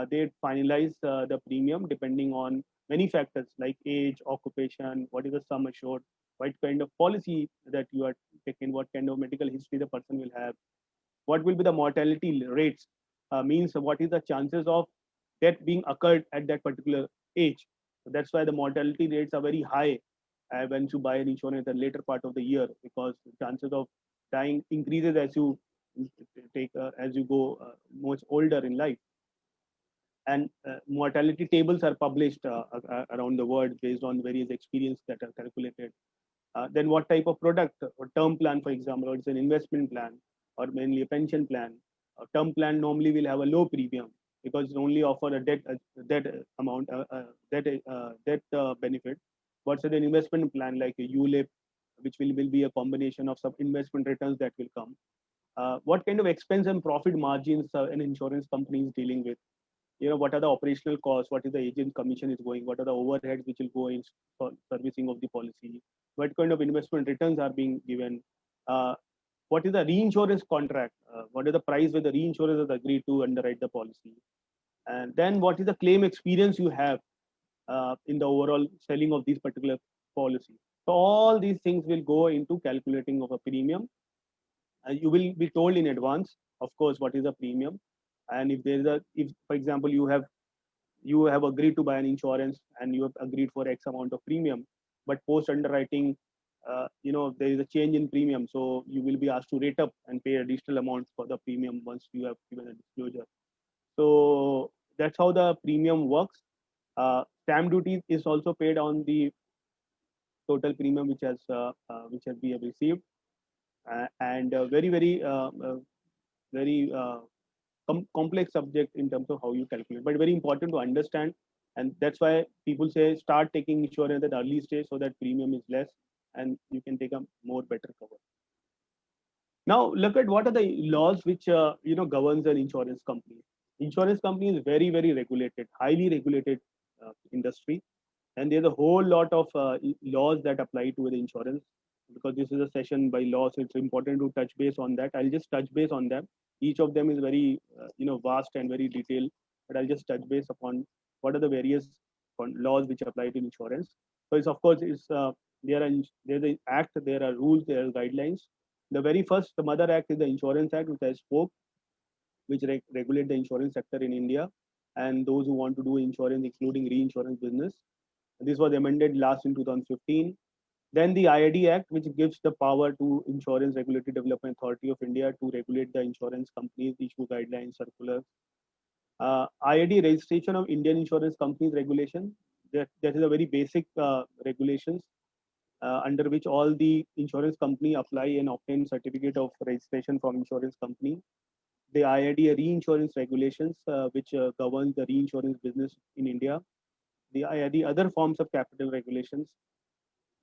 they finalize the premium depending on many factors like age, occupation, what is the sum assured, what kind of policy that you are taking, what kind of medical history the person will have, what will be the mortality rates, means what is the chances of death being occurred at that particular age. So that's why the mortality rates are very high when you buy an insurance at the later part of the year, because the chances of dying increases as you take as you go much older in life. And mortality tables are published around the world based on various experience that are calculated. Then what type of product or term plan, for example, or it's an investment plan or mainly a pension plan. A term plan normally will have a low premium because it only offer a debt amount, debt benefit. What's an investment plan like a ULIP, which will be a combination of some investment returns that will come. What kind of expense and profit margins an insurance company is dealing with? What are the operational costs, what is the agent commission is going, what are the overheads which will go in for servicing of the policy, what kind of investment returns are being given, what is the reinsurance contract, what is the price where the reinsurers have agreed to underwrite the policy, and then what is the claim experience you have in the overall selling of these particular policy. So all these things will go into calculating of a premium. You will be told in advance, of course, what is the premium, and if there is a, if for example you have agreed to buy an insurance and you have agreed for X amount of premium, but post underwriting, there is a change in premium, so you will be asked to rate up and pay additional amount for the premium once you have given a disclosure. So that's how the premium works. Stamp duty is also paid on the total premium which we have received, and very complex subject in terms of how you calculate, but very important to understand. And that's why people say start taking insurance at early stage so that premium is less and you can take a more better cover. Now look at what are the laws which governs an insurance company. Insurance company is very regulated, highly regulated industry, and there's a whole lot of laws that apply to the insurance. Because this is a session by law, so it's important to touch base on that. I'll just touch base on them. Each of them is very vast and very detailed, but I'll just touch base upon what are the various laws which apply to insurance. So it's, of course, there's an act, there are rules, there are guidelines. The very first, the Mother Act, is the Insurance Act, which I spoke, which regulate the insurance sector in India and those who want to do insurance, including reinsurance business. This was amended last in 2015. Then the IRD Act, which gives the power to Insurance Regulatory Development Authority of India to regulate the insurance companies, issue guidelines, circulars. IRD, Registration of Indian Insurance Companies Regulation. That is a very basic regulations under which all the insurance company apply and obtain certificate of registration from insurance company. The IRD Reinsurance Regulations, which governs the reinsurance business in India. The IRD Other Forms of Capital Regulations,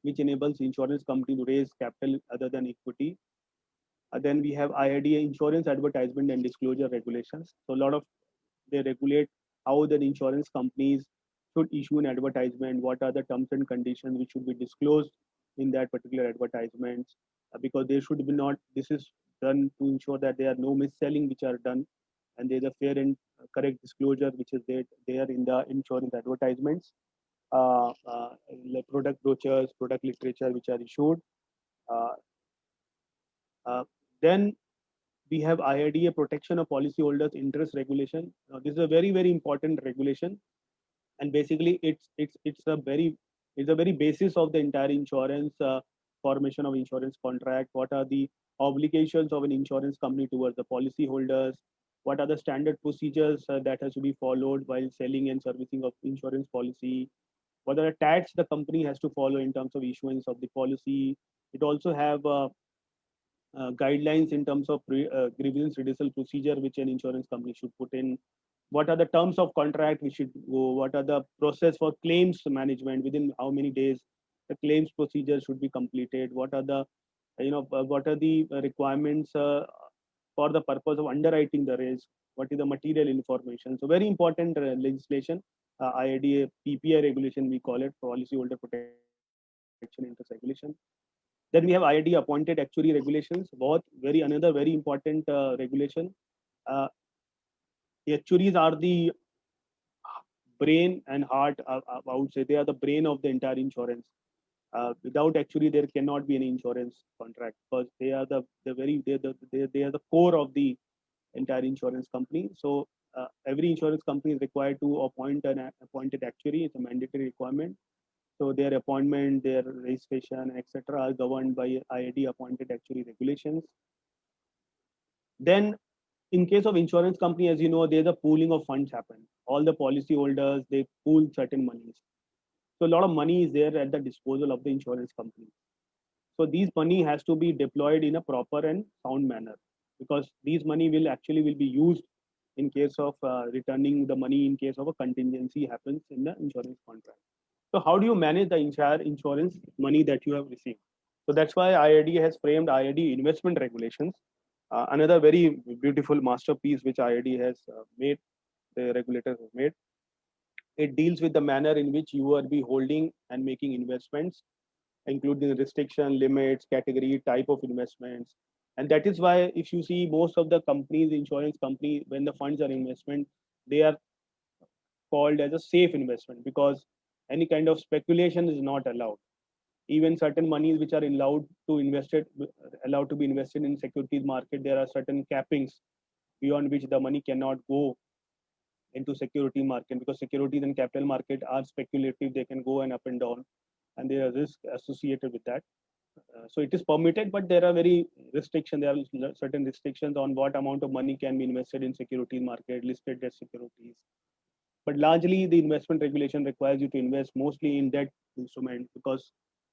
which enables insurance company to raise capital other than equity. Then we have IRDA Insurance Advertisement and Disclosure Regulations. So a lot of they regulate how the insurance companies should issue an advertisement, what are the terms and conditions which should be disclosed in that particular advertisement, because they should be not, this is done to ensure that there are no mis-selling which are done, and there's a fair and correct disclosure which is there in the insurance advertisements. Product brochures, product literature which are issued. Uh, then we have IRDA Protection of Policyholders Interest Regulation. This is a very important regulation, and basically it's a very basis of the entire insurance formation of insurance contract. What are the obligations of an insurance company towards the policyholders? What are the standard procedures that has to be followed while selling and servicing of insurance policy? What are the tax the company has to follow in terms of issuance of the policy? It also have guidelines in terms of grievance redressal procedure which an insurance company should put in. What are the terms of contract we should go? What are the process for claims management? Within how many days the claims procedure should be completed? What are the what are the requirements for the purpose of underwriting the risk? What is the material information? So very important legislation. IRDA PPI regulation, we call it, Policyholder Protection Interest Regulation. Then we have IRD appointed actuary regulations, both another very important regulation. The actuaries are the brain and heart. I would say they are the brain of the entire insurance. Without actuary, there cannot be any insurance contract, because they are they are the core of the entire insurance company. So every insurance company is required to appoint an appointed actuary. It's a mandatory requirement. So their appointment, their registration, etc., are governed by IRD appointed actuary regulations. Then, in case of insurance company, as you know, there's a pooling of funds happen. All the policy holders, they pool certain monies. So a lot of money is there at the disposal of the insurance company. So these money has to be deployed in a proper and sound manner, because these money will be used in case of returning the money in case of a contingency happens in the insurance contract. So how do you manage the entire insurance money that you have received? So that's why IRD has framed IRD investment regulations. Another very beautiful masterpiece which IRD has made, the regulators have made. It deals with the manner in which you will be holding and making investments, including restriction, limits, category, type of investments. And that is why if you see most of the companies, insurance company, when the funds are investment, they are called as a safe investment, because any kind of speculation is not allowed. Even certain monies which are allowed to be invested in securities market, there are certain cappings beyond which the money cannot go into security market, because securities and capital market are speculative. They can go and up and down, and there are risks associated with that. So it is permitted, but there are there are certain restrictions on what amount of money can be invested in security market, listed debt securities. But largely the investment regulation requires you to invest mostly in debt instrument, because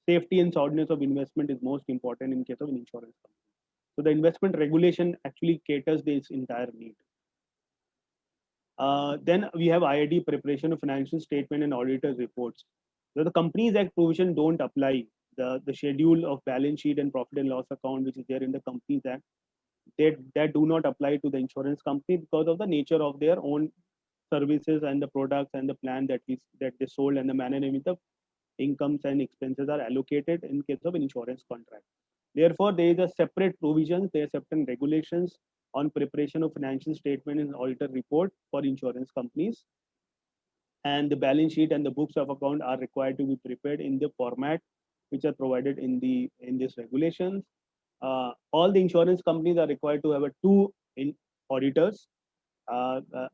safety and soundness of investment is most important in case of an insurance company. So the investment regulation actually caters this entire need. Then we have IID preparation of financial statement and auditors reports. So the Companies Act provision don't apply. The schedule of balance sheet and profit and loss account, which is there in the Companies Act, that do not apply to the insurance company because of the nature of their own services and the products and the plan that they sold and the manner in which the incomes and expenses are allocated in case of an insurance contract. Therefore, there is a separate provisions, there are certain regulations on preparation of financial statement and auditor report for insurance companies. And the balance sheet and the books of account are required to be prepared in the format which are provided in these regulations. All the insurance companies are required to have a two auditors. Uh, uh,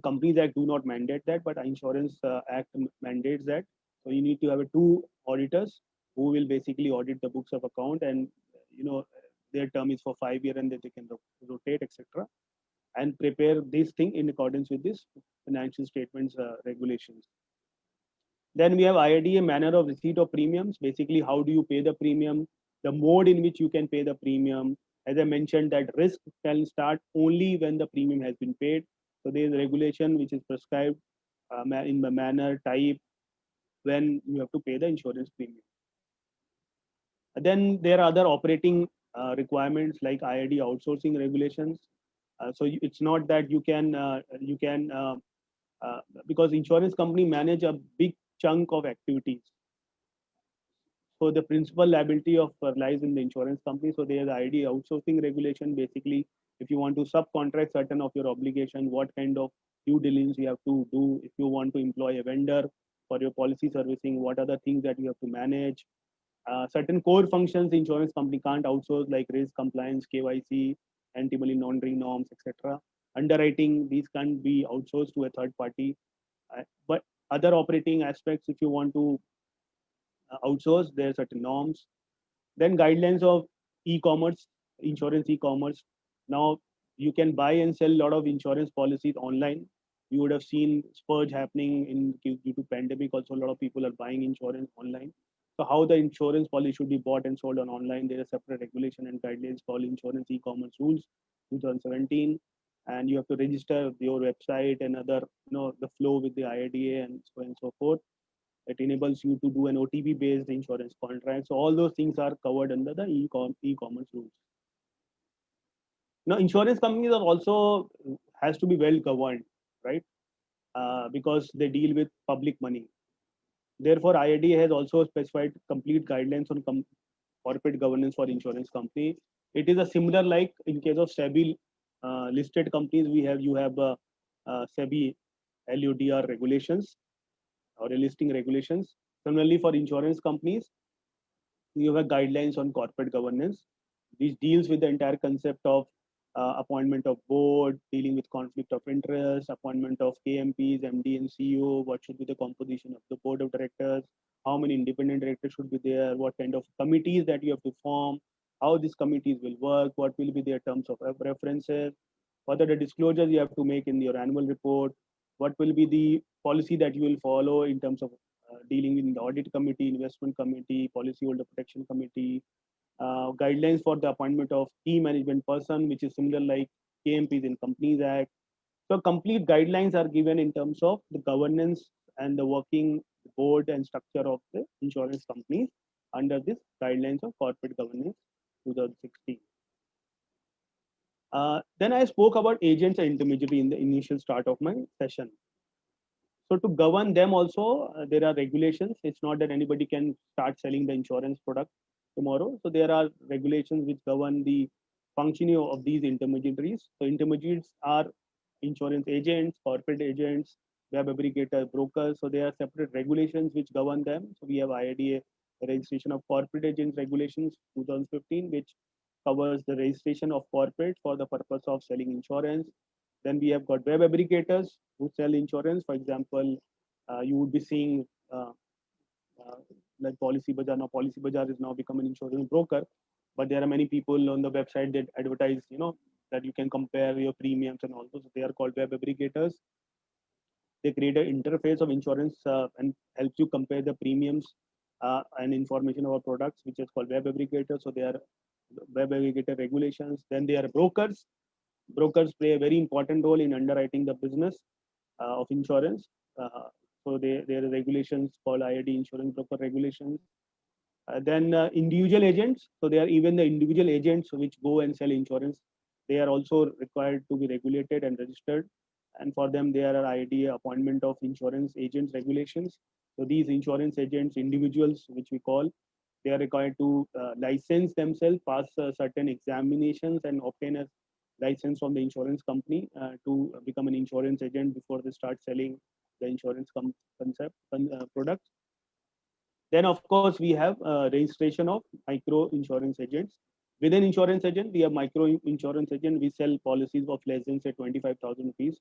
Companies Act do not mandate that, but Insurance Act mandates that. So you need to have a two auditors who will basically audit the books of account, and you know their term is for 5 years, and then they can rotate, etc. And prepare this thing in accordance with this financial statements regulations. Then we have IIDA manner of receipt of premiums. Basically, how do you pay the premium? The mode in which you can pay the premium. As I mentioned, that risk can start only when the premium has been paid. So there is a regulation which is prescribed in the manner type when you have to pay the insurance premium. Then there are other operating requirements like IID outsourcing regulations. So it's not that you can because insurance company manage a big chunk of activities. So the principal liability of lies in the insurance company. So there's ID outsourcing regulation. Basically, if you want to subcontract certain of your obligation, what kind of due diligence you have to do. If you want to employ a vendor for your policy servicing, what are the things that you have to manage. Certain core functions the insurance company can't outsource, like risk compliance, KYC, anti-money laundering norms, etc. Underwriting, these can't be outsourced to a third party. But other operating aspects, if you want to outsource, there are certain norms. Then guidelines of e-commerce, insurance e-commerce. Now you can buy and sell a lot of insurance policies online. You would have seen spurge happening due to pandemic. Also, a lot of people are buying insurance online. So how the insurance policy should be bought and sold on online? There is a separate regulation and guidelines called Insurance E-commerce Rules 2017, and you have to register your website and other, the flow with the IIDA and so on and so forth. It enables you to do an OTP based insurance contract. So all those things are covered under the e-commerce rules. Now, insurance companies are also has to be well governed, right? Because they deal with public money. Therefore, IIDA has also specified complete guidelines on corporate governance for insurance company. It is a similar like in case of SEBI listed companies. You have SEBI LUDR regulations or listing regulations. Similarly, for insurance companies, you have guidelines on corporate governance. This deals with the entire concept of appointment of board, dealing with conflict of interest, appointment of KMPs, MD and CEO, what should be the composition of the board of directors, how many independent directors should be there, what kind of committees that you have to form, how these committees will work, what will be their terms of references, what are the disclosures you have to make in your annual report, what will be the policy that you will follow in terms of dealing in the audit committee, investment committee, policyholder protection committee, guidelines for the appointment of key management person, which is similar like KMPs in Companies Act. So complete guidelines are given in terms of the governance and the working board and structure of the insurance companies under this guidelines of corporate governance 2016. Then I spoke about agents and intermediary in the initial start of my session. So to govern them also, there are regulations. It's not that anybody can start selling the insurance product tomorrow. So there are regulations which govern the functioning of these intermediaries. So intermediaries are insurance agents, corporate agents, web aggregator, brokers. So there are separate regulations which govern them. So we have IIDA registration of corporate agents regulations 2015, which covers the registration of corporate for the purpose of selling insurance. Then we have got web aggregators who sell insurance. For example, you would be seeing uh, like Policy Bazaar. Now, Policy Bazaar is now become an insurance broker, but there are many people on the website that advertise, that you can compare your premiums and all those. So they are called web aggregators. They create an interface of insurance and helps you compare the premiums and information about products, which is called web aggregator. So they are web aggregator regulations. Then they are brokers. Brokers play a very important role in underwriting the business of insurance. There are regulations called IRD insurance broker regulations. Then individual agents. So they are even the individual agents which go and sell insurance. They are also required to be regulated and registered. And for them, there are IRDA appointment of insurance agents regulations. So these insurance agents, individuals, which we call, they are required to license themselves, pass certain examinations, and obtain a license from the insurance company to become an insurance agent before they start selling the insurance products. Then, of course, we have registration of micro insurance agents. Within insurance agent, we have micro insurance agent. We sell policies of less than say 25,000 rupees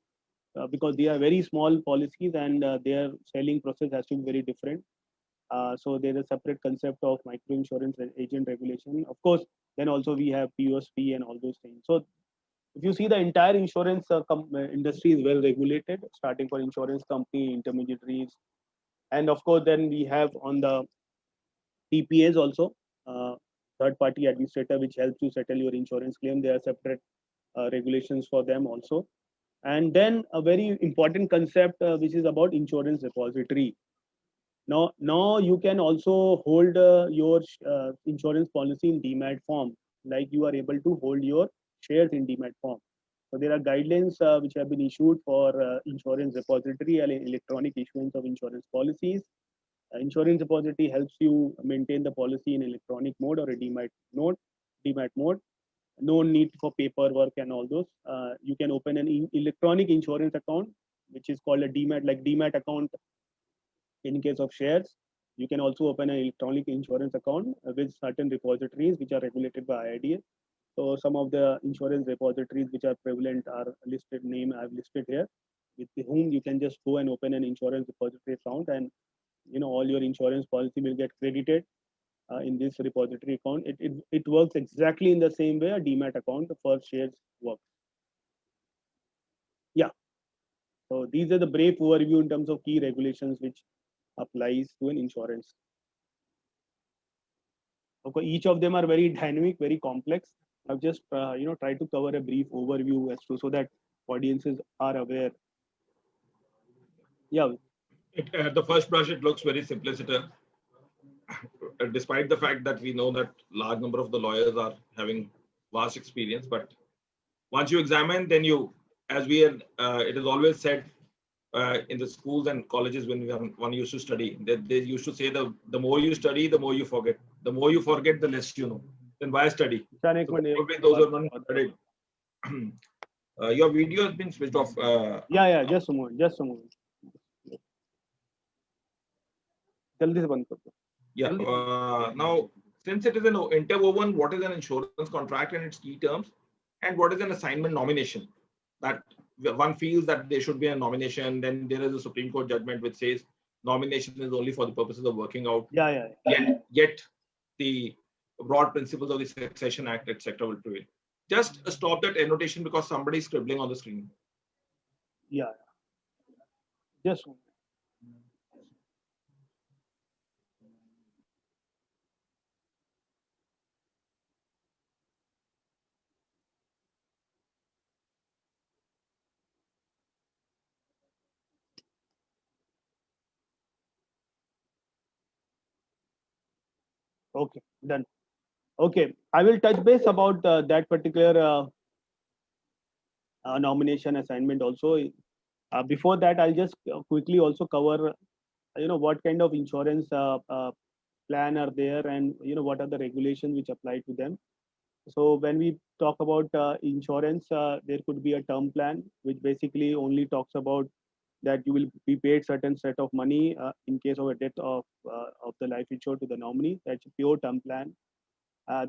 because they are very small policies and their selling process has to be very different. So there is a separate concept of micro insurance agent regulation. Of course, then also we have POSP and all those things. So if you see the entire insurance industry is well regulated, starting for insurance company, intermediaries, and of course then we have on the TPAs also, third party administrator, which helps you settle your insurance claim. There are separate regulations for them also. And then a very important concept which is about insurance repository. Now you can also hold your insurance policy in DMAT form, like you are able to hold your shares in DMAT form. So there are guidelines which have been issued for insurance repository and electronic issuance of insurance policies. Insurance repository helps you maintain the policy in electronic mode or a DMAT mode. No need for paperwork and all those. You can open an electronic insurance account, which is called a DMAT, like DMAT account in case of shares. You can also open an electronic insurance account with certain repositories which are regulated by IRDA. So some of the insurance repositories which are prevalent are listed I've listed here, with whom you can just go and open an insurance repository account, and all your insurance policy will get credited in this repository account. It works exactly in the same way a DMAT account for shares works. Yeah. So these are the brief overview in terms of key regulations which applies to an insurance. Okay, each of them are very dynamic, very complex. I've just tried to cover a brief overview as to so that audiences are aware. Yeah. At the first blush, it looks very simplistic. Despite the fact that we know that large number of the lawyers are having vast experience, but once you examine, then you, as we had, it is always said in the schools and colleges when one used to study, that they used to say the more you study, the more you forget. The more you forget, the less you know. Then why study? So those are not studied. Your video has been switched off. Yeah, just a moment. Yeah. Now, since it is an interwoven, what is an insurance contract and its key terms, and what is an assignment nomination? That one feels that there should be a nomination. Then there is a Supreme Court judgment which says nomination is only for the purposes of working out. Yeah. Yet the broad principles of the Succession Act, etc., will prevail. Just stop that annotation because somebody is scribbling on the screen. Yeah. Just. Okay, done. Okay, I will touch base about that particular nomination assignment also. Before that, I'll just quickly also cover, what kind of insurance plan are there, and what are the regulations which apply to them. So when we talk about insurance, there could be a term plan which basically only talks about that you will be paid certain set of money in case of a death of the life insured to the nominee. That's a pure term plan.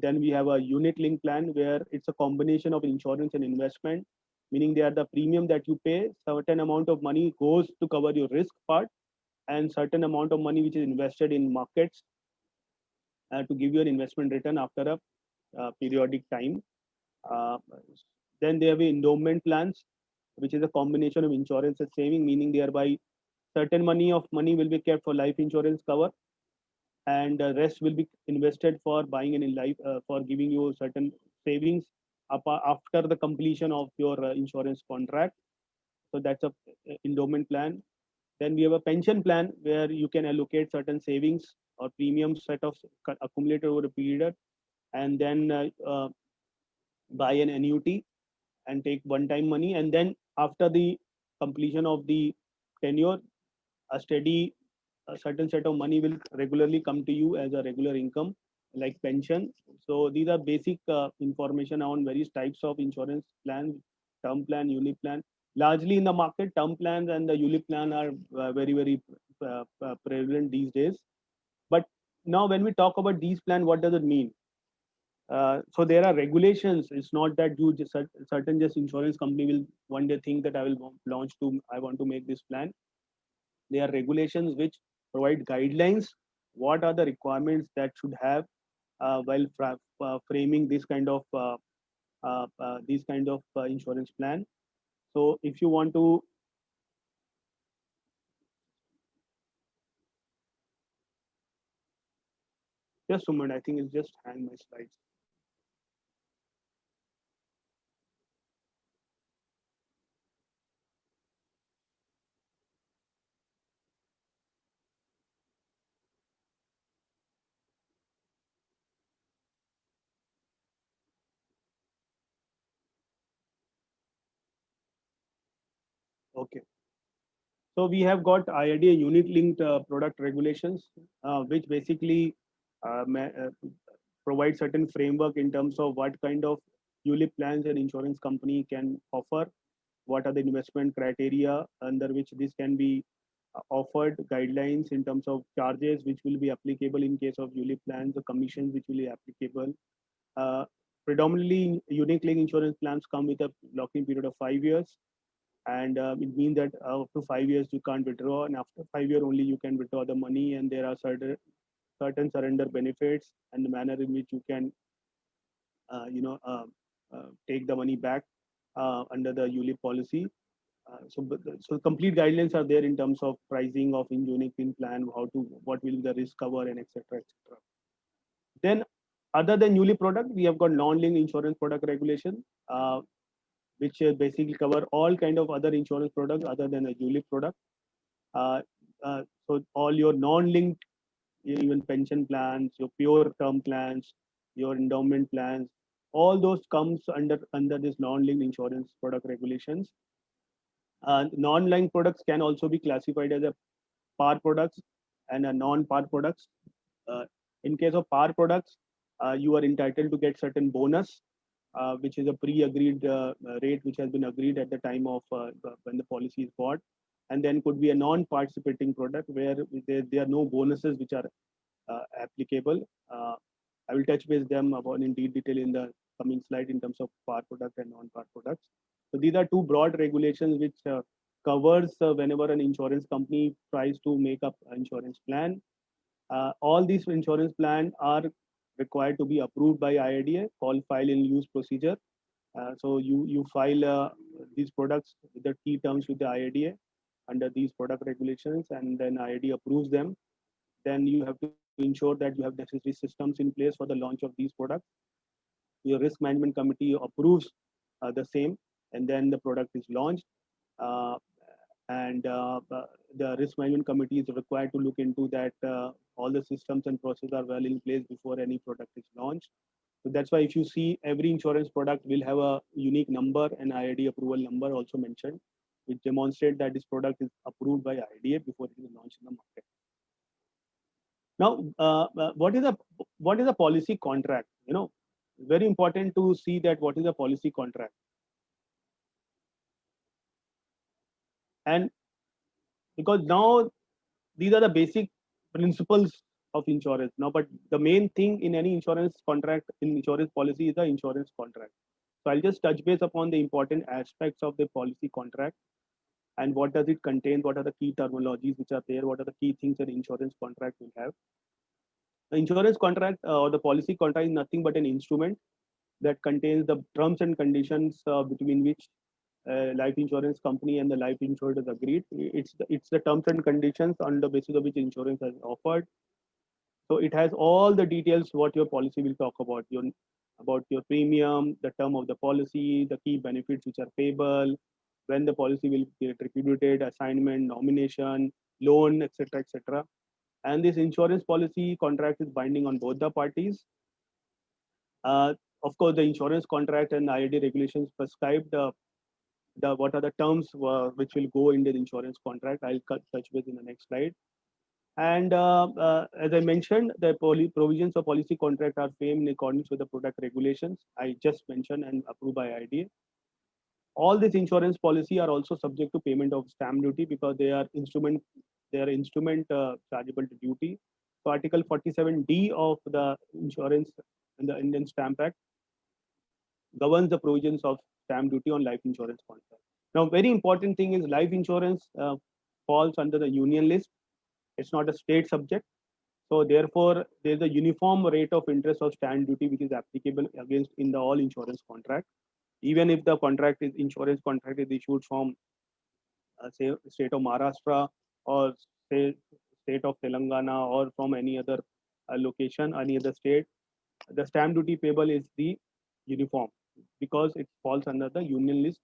Then we have a unit link plan where it's a combination of insurance and investment, meaning they are the premium that you pay. Certain amount of money goes to cover your risk part, and certain amount of money which is invested in markets to give you an investment return after a periodic time. Then there have endowment plans, which is a combination of insurance and saving, meaning thereby certain money will be kept for life insurance cover. and the rest will be invested for buying any life, for giving you certain savings after the completion of your insurance contract. So that's a endowment plan. Then we have a pension plan where you can allocate certain savings or premium set of accumulated over a period, and then buy an annuity and take one-time money. And then after the completion of the tenure, a steady, a certain set of money will regularly come to you as a regular income, like pension. So these are basic information on various types of insurance plans: term plan, unit plan. Largely in the market, term plans and the unit plan are very prevalent these days. But now when we talk about these plans, what does it mean? So there are regulations. It's not that you just certain just insurance company will one day think that I want to make this plan. There are regulations which provide guidelines. What are the requirements that should have while framing this kind of insurance plan? So if you want to, just a moment, I think it's just hang my slides. Okay. So we have got IRDA unit linked product regulations, which basically uh, provide certain framework in terms of what kind of ULIP plans an insurance company can offer, what are the investment criteria under which this can be offered, guidelines in terms of charges which will be applicable in case of ULIP plans, the commissions which will be applicable. Uh, Predominantly, unit linked insurance plans come with a locking period of 5 years, and it means that up to 5 years you can't withdraw, and after 5 years only you can withdraw the money, and there are certain surrender benefits and the manner in which you can take the money back under the ULIP policy. So complete guidelines are there in terms of pricing of in unit linked plan, what will the risk cover, and etc. etc. Then other than ULIP product, we have got non-linked insurance product regulation, which basically cover all kind of other insurance products other than a ULIP product. Uh, so all your non-linked, even pension plans, your pure term plans, your endowment plans, all those comes under this non-linked insurance product regulations. Non-linked products can also be classified as a par products and a non-par products. Uh, in case of par products, you are entitled to get certain bonus, which is a pre-agreed rate which has been agreed at the time of when the policy is bought, and then could be a non-participating product where there are no bonuses which are applicable. I will touch base them about in detail in the coming slide in terms of par product and non-par products. So these are two broad regulations which covers whenever an insurance company tries to make up an insurance plan. All these insurance plans are required to be approved by IRDA, called file and use procedure. So you file these products with the key terms with the IRDA under these product regulations, and then IRDA approves them. Then you have to ensure that you have necessary systems in place for the launch of these products. Your risk management committee approves the same, and then the product is launched. Uh, and the risk management committee is required to look into that all the systems and processes are well in place before any product is launched. So that's why if you see every insurance product will have a unique number and IRD approval number also mentioned, which demonstrate that this product is approved by IRDA before it is launched in the market. Now, what is a policy contract? Very important to see that what is a policy contract. And because now these are the basic principles of insurance now, but the main thing in any insurance contract, in insurance policy, is the insurance contract. So I'll just touch base upon the important aspects of the policy contract and what does it contain, what are the key terminologies which are there, what are the key things an insurance contract will have. The insurance contract or the policy contract is nothing but an instrument that contains the terms and conditions between which life insurance company and the life insured has agreed. It's the terms and conditions on the basis of which insurance has offered. So it has all the details what your policy will talk about your premium, the term of the policy, the key benefits which are payable, when the policy will get repudiated, assignment, nomination, loan, etc., etc. And this insurance policy contract is binding on both the parties. Uh, of course, the insurance contract and IRD regulations prescribe the what are the terms which will go in the insurance contract. I'll touch with in the next slide. And as I mentioned, the provisions of policy contract are framed in accordance with the product regulations I just mentioned and approved by IDA. All these insurance policy are also subject to payment of stamp duty because they are instrument chargeable to duty. So Article 47D of the insurance in the Indian Stamp Act governs the provisions of stamp duty on life insurance contract. Now, very important thing is life insurance falls under the union list. It's not a state subject. So therefore, there's a uniform rate of interest of stamp duty which is applicable against in the all insurance contract. Even if the insurance contract is issued from say state of Maharashtra or say state of Telangana or from any other location, any other state, the stamp duty payable is the uniform because it falls under the union list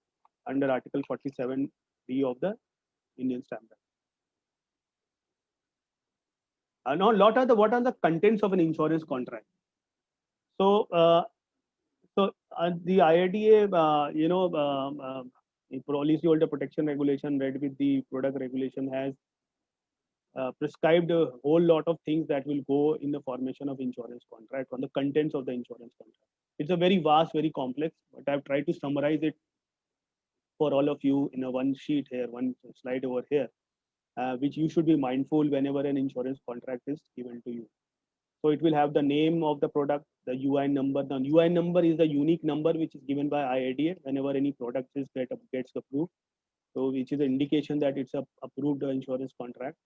under Article 47D of the Indian Stamp Act. Now, what are the contents of an insurance contract? So, the IRDA, Policyholder Protection Regulation, read with the product regulation, has prescribed a whole lot of things that will go in the formation of insurance contract on the contents of the insurance contract. It's a very vast, very complex, but I've tried to summarize it for all of you in a one sheet here, one slide over here, which you should be mindful whenever an insurance contract is given to you. So it will have the name of the product, the UI number. The UI number is the unique number which is given by IRDA whenever any product gets approved. So which is an indication that it's a approved insurance contract.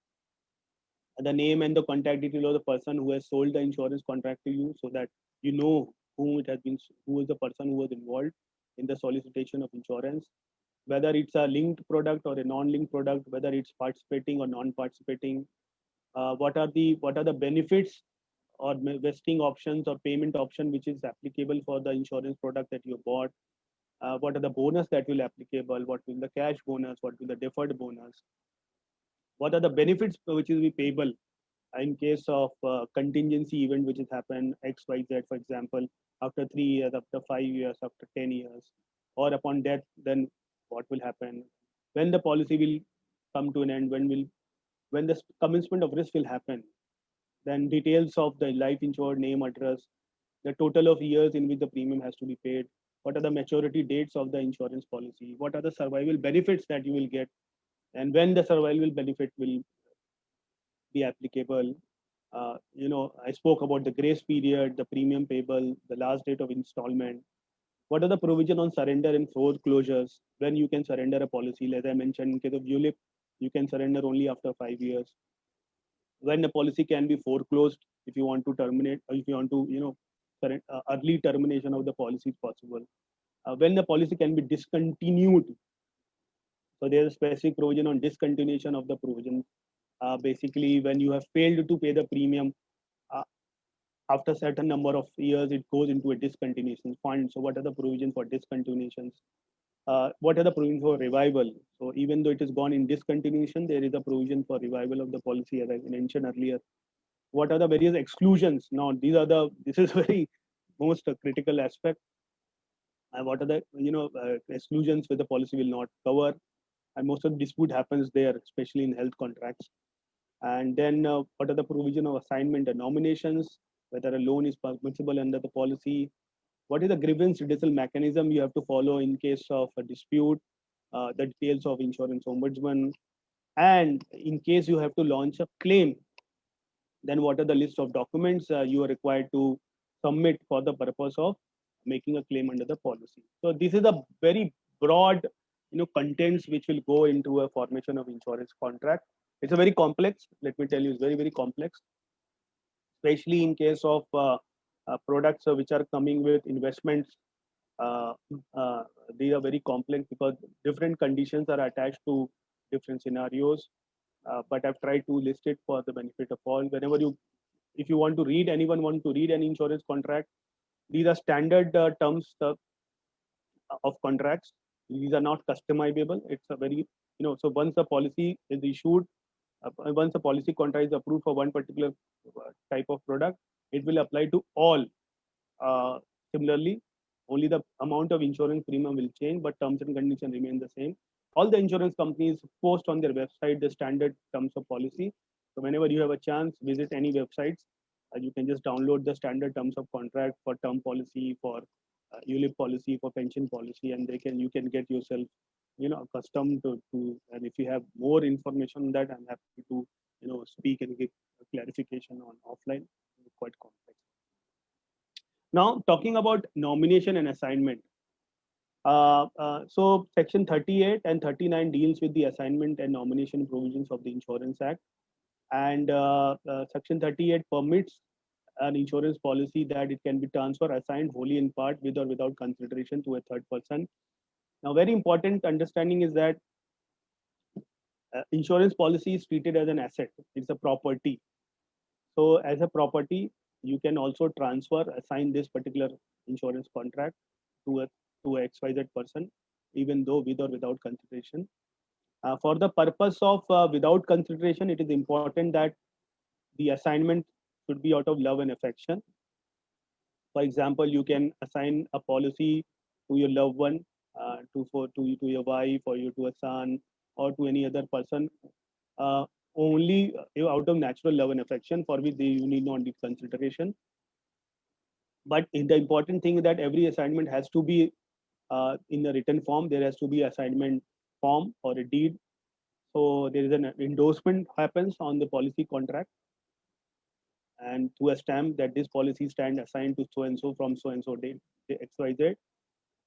The name and the contact detail of the person who has sold the insurance contract to you, so that you know who is the person who was involved in the solicitation of insurance, whether it's a linked product or a non-linked product, whether it's participating or non-participating, what are the benefits or vesting options or payment option which is applicable for the insurance product that you bought, what are the bonus that will applicable, what will the cash bonus, what will the deferred bonus, what are the benefits which will be payable in case of contingency event which has happened XYZ, for example, after 3 years, after 5 years, after 10 years, or upon death, then what will happen, when the policy will come to an end, when the commencement of risk will happen, then details of the life insured name, address, the total of years in which the premium has to be paid, what are the maturity dates of the insurance policy, what are the survival benefits that you will get, and when the survival benefit will be applicable. I spoke about the grace period, the premium payable, the last date of installment. What are the provision on surrender and foreclosures? When you can surrender a policy, as I mentioned, in case of ULIP, you can surrender only after 5 years. When a policy can be foreclosed, if you want to terminate, or if you want to, early termination of the policy is possible. When the policy can be discontinued, so there's a specific provision on discontinuation of the provision. Basically, when you have failed to pay the premium, uh, after a certain number of years, it goes into a discontinuation fund. So what are the provisions for discontinuations? What are the provisions for revival? So even though it is gone in discontinuation, there is a provision for revival of the policy, as I mentioned earlier. What are the various exclusions? Now, this is very most critical aspect. What are the exclusions where the policy will not cover? And most of the dispute happens there, especially in health contracts. And then what are the provision of assignment and nominations, whether a loan is permissible under the policy, what is the grievance redressal mechanism you have to follow in case of a dispute, the details of insurance ombudsman, and in case you have to launch a claim, then what are the list of documents you are required to submit for the purpose of making a claim under the policy. So this is a very broad contents which will go into a formation of insurance contract. It's a very complex, let me tell you, it's very, very complex, especially in case of products which are coming with investments. Uh, these are very complex because different conditions are attached to different scenarios. But I've tried to list it for the benefit of all. Whenever you if you want to read, anyone want to read an insurance contract, these are standard terms of contracts. These are not customizable. It's a very, so once a policy is issued, once a policy contract is approved for one particular type of product, it will apply to all. Similarly, only the amount of insurance premium will change, but terms and conditions remain the same. All the insurance companies post on their website the standard terms of policy. So whenever you have a chance, visit any websites. You can just download the standard terms of contract for term policy, for ULIP policy, for pension policy, and you can get yourself accustomed to. And if you have more information on that, I'm happy to speak and give clarification on offline. It's quite complex. Now, talking about nomination and assignment. So section 38 and 39 deals with the assignment and nomination provisions of the Insurance Act. And section 38 permits an insurance policy that it can be transferred, assigned wholly in part, with or without consideration, to a third person. Now, very important understanding is that insurance policy is treated as an asset. It's a property. So as a property, you can also transfer, assign this particular insurance contract to a XYZ person, even though with or without consideration. For the purpose of without consideration, it is important that the assignment should be out of love and affection. For example, you can assign a policy to your loved one, to your wife, or to a son, or to any other person, only out of natural love and affection, for which you need not give consideration. But the important thing is that every assignment has to be in a written form. There has to be assignment form or a deed. So there is an endorsement happens on the policy contract, and to a stamp that this policy stand assigned to so and so from so and so date, XYZ.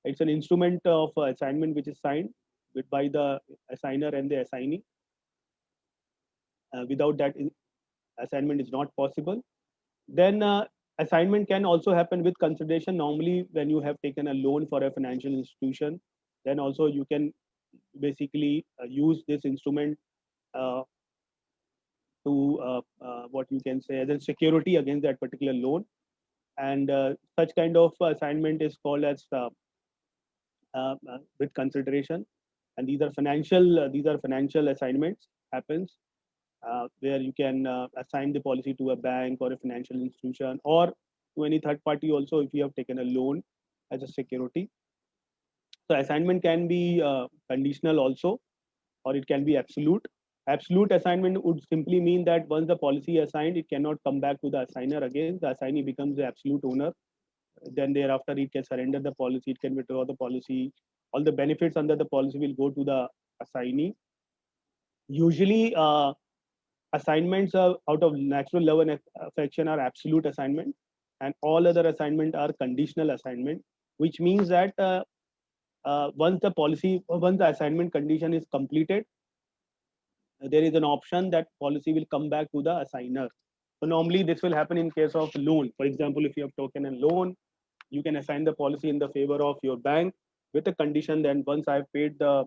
It's an instrument of assignment which is signed by the assigner and the assignee. Without that, assignment is not possible. Then assignment can also happen with consideration. Normally, when you have taken a loan for a financial institution, then also you can basically use this instrument to what you can say as a security against that particular loan. And such kind of assignment is called as with consideration. And these are financial assignments happens where you can assign the policy to a bank or a financial institution, or to any third party also, if you have taken a loan as a security. So assignment can be conditional also, or it can be absolute. Absolute assignment would simply mean that once the policy is assigned, it cannot come back to the assigner again. The assignee becomes the absolute owner. Then thereafter, it can surrender the policy, it can withdraw the policy. All the benefits under the policy will go to the assignee. Usually, assignments out of natural love and affection are absolute assignment, and all other assignment are conditional assignment, which means that once the assignment condition is completed, there is an option that policy will come back to the assigner. So normally this will happen in case of loan. For example, if you have taken a loan, you can assign the policy in the favor of your bank with a condition that once I've paid the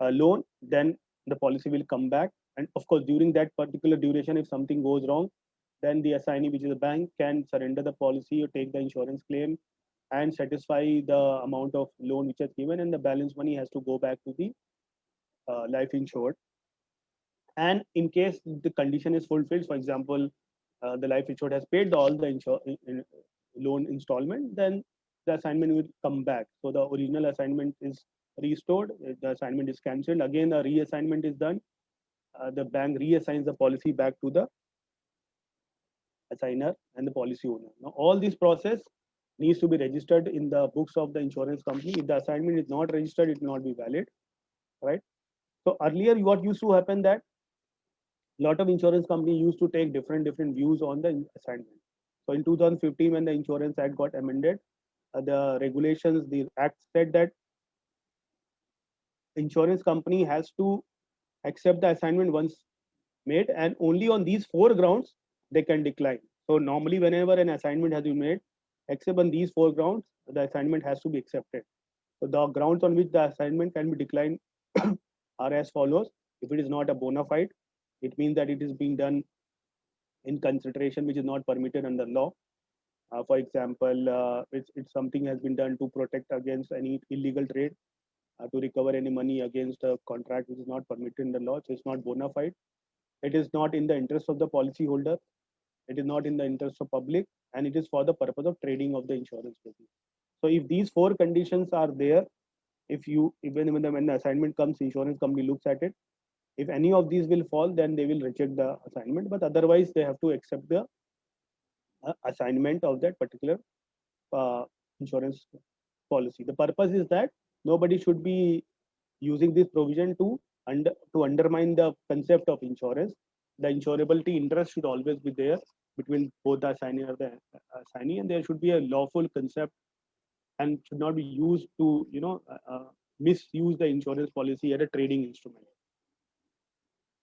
loan, then the policy will come back. And of course, during that particular duration, if something goes wrong, then the assignee, which is the bank, can surrender the policy or take the insurance claim and satisfy the amount of loan which is given, and the balance money has to go back to the life insured. And in case the condition is fulfilled, for example, the life insured has paid all the loan installment, then the assignment will come back. So the original assignment is restored, the assignment is cancelled, again a reassignment is done. The bank reassigns the policy back to the assigner and the policy owner. Now, all this process needs to be registered in the books of the insurance company. If the assignment is not registered, it will not be valid, right? So earlier, what used to happen that a lot of insurance companies used to take different views on the assignment. So in 2015, when the Insurance Act got amended, the regulations, the act said that insurance company has to accept the assignment once made, and only on these 4 grounds they can decline. So normally, whenever an assignment has been made, except on these 4 grounds, the assignment has to be accepted. So the grounds on which the assignment can be declined are as follows. If it is not a bona fide, it means that it is being done in consideration which is not permitted under law. For example, it's something has been done to protect against any illegal trade, to recover any money against a contract which is not permitted in the law. So it's not bona fide. It is not in the interest of the policyholder. It is not in the interest of public, and it is for the purpose of trading of the insurance business. So if these four conditions are there, if you even when the assignment comes, insurance company looks at it. If any of these will fall, then they will reject the assignment. But otherwise, they have to accept the assignment of that particular uh, insurance policy. The purpose is that nobody should be using this provision to undermine the concept of insurance. The insurability interest should always be there between both the assignee and the assignee, and there should be a lawful concept and should not be used to misuse the insurance policy as a trading instrument.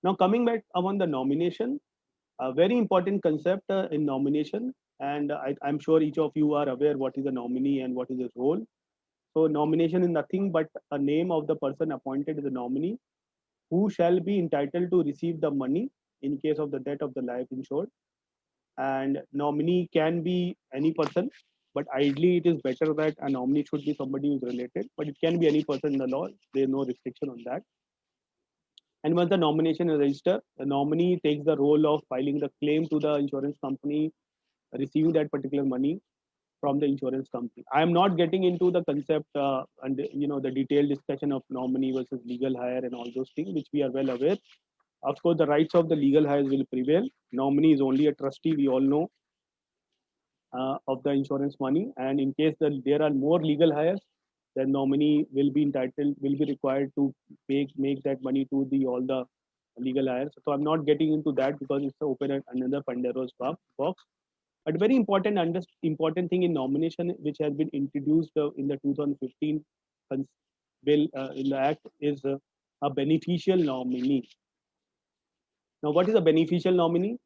Now coming back on the nomination, a very important concept in nomination, and I'm sure each of you are aware what is a nominee and what is his role. So nomination is nothing but a name of the person appointed as a nominee who shall be entitled to receive the money in case of the death of the life insured. And nominee can be any person, but ideally it is better that a nominee should be somebody who's related, but it can be any person in the law. There is no restriction on that. And once the nomination is registered, the nominee takes the role of filing the claim to the insurance company, receiving that particular money from the insurance company. I am not getting into the concept and the detailed discussion of nominee versus legal hire and all those things, which we are well aware. Of course, the rights of the legal hires will prevail. Nominee is only a trustee, we all know, of the insurance money. And in case there are more legal hires, the nominee will be required to make that money to all the legal hires. So I'm not getting into that because it's open another Pandora's box. But very important thing in nomination, which has been introduced in the 2015 bill in the act, is a beneficial nominee. Now, what is a beneficial nominee?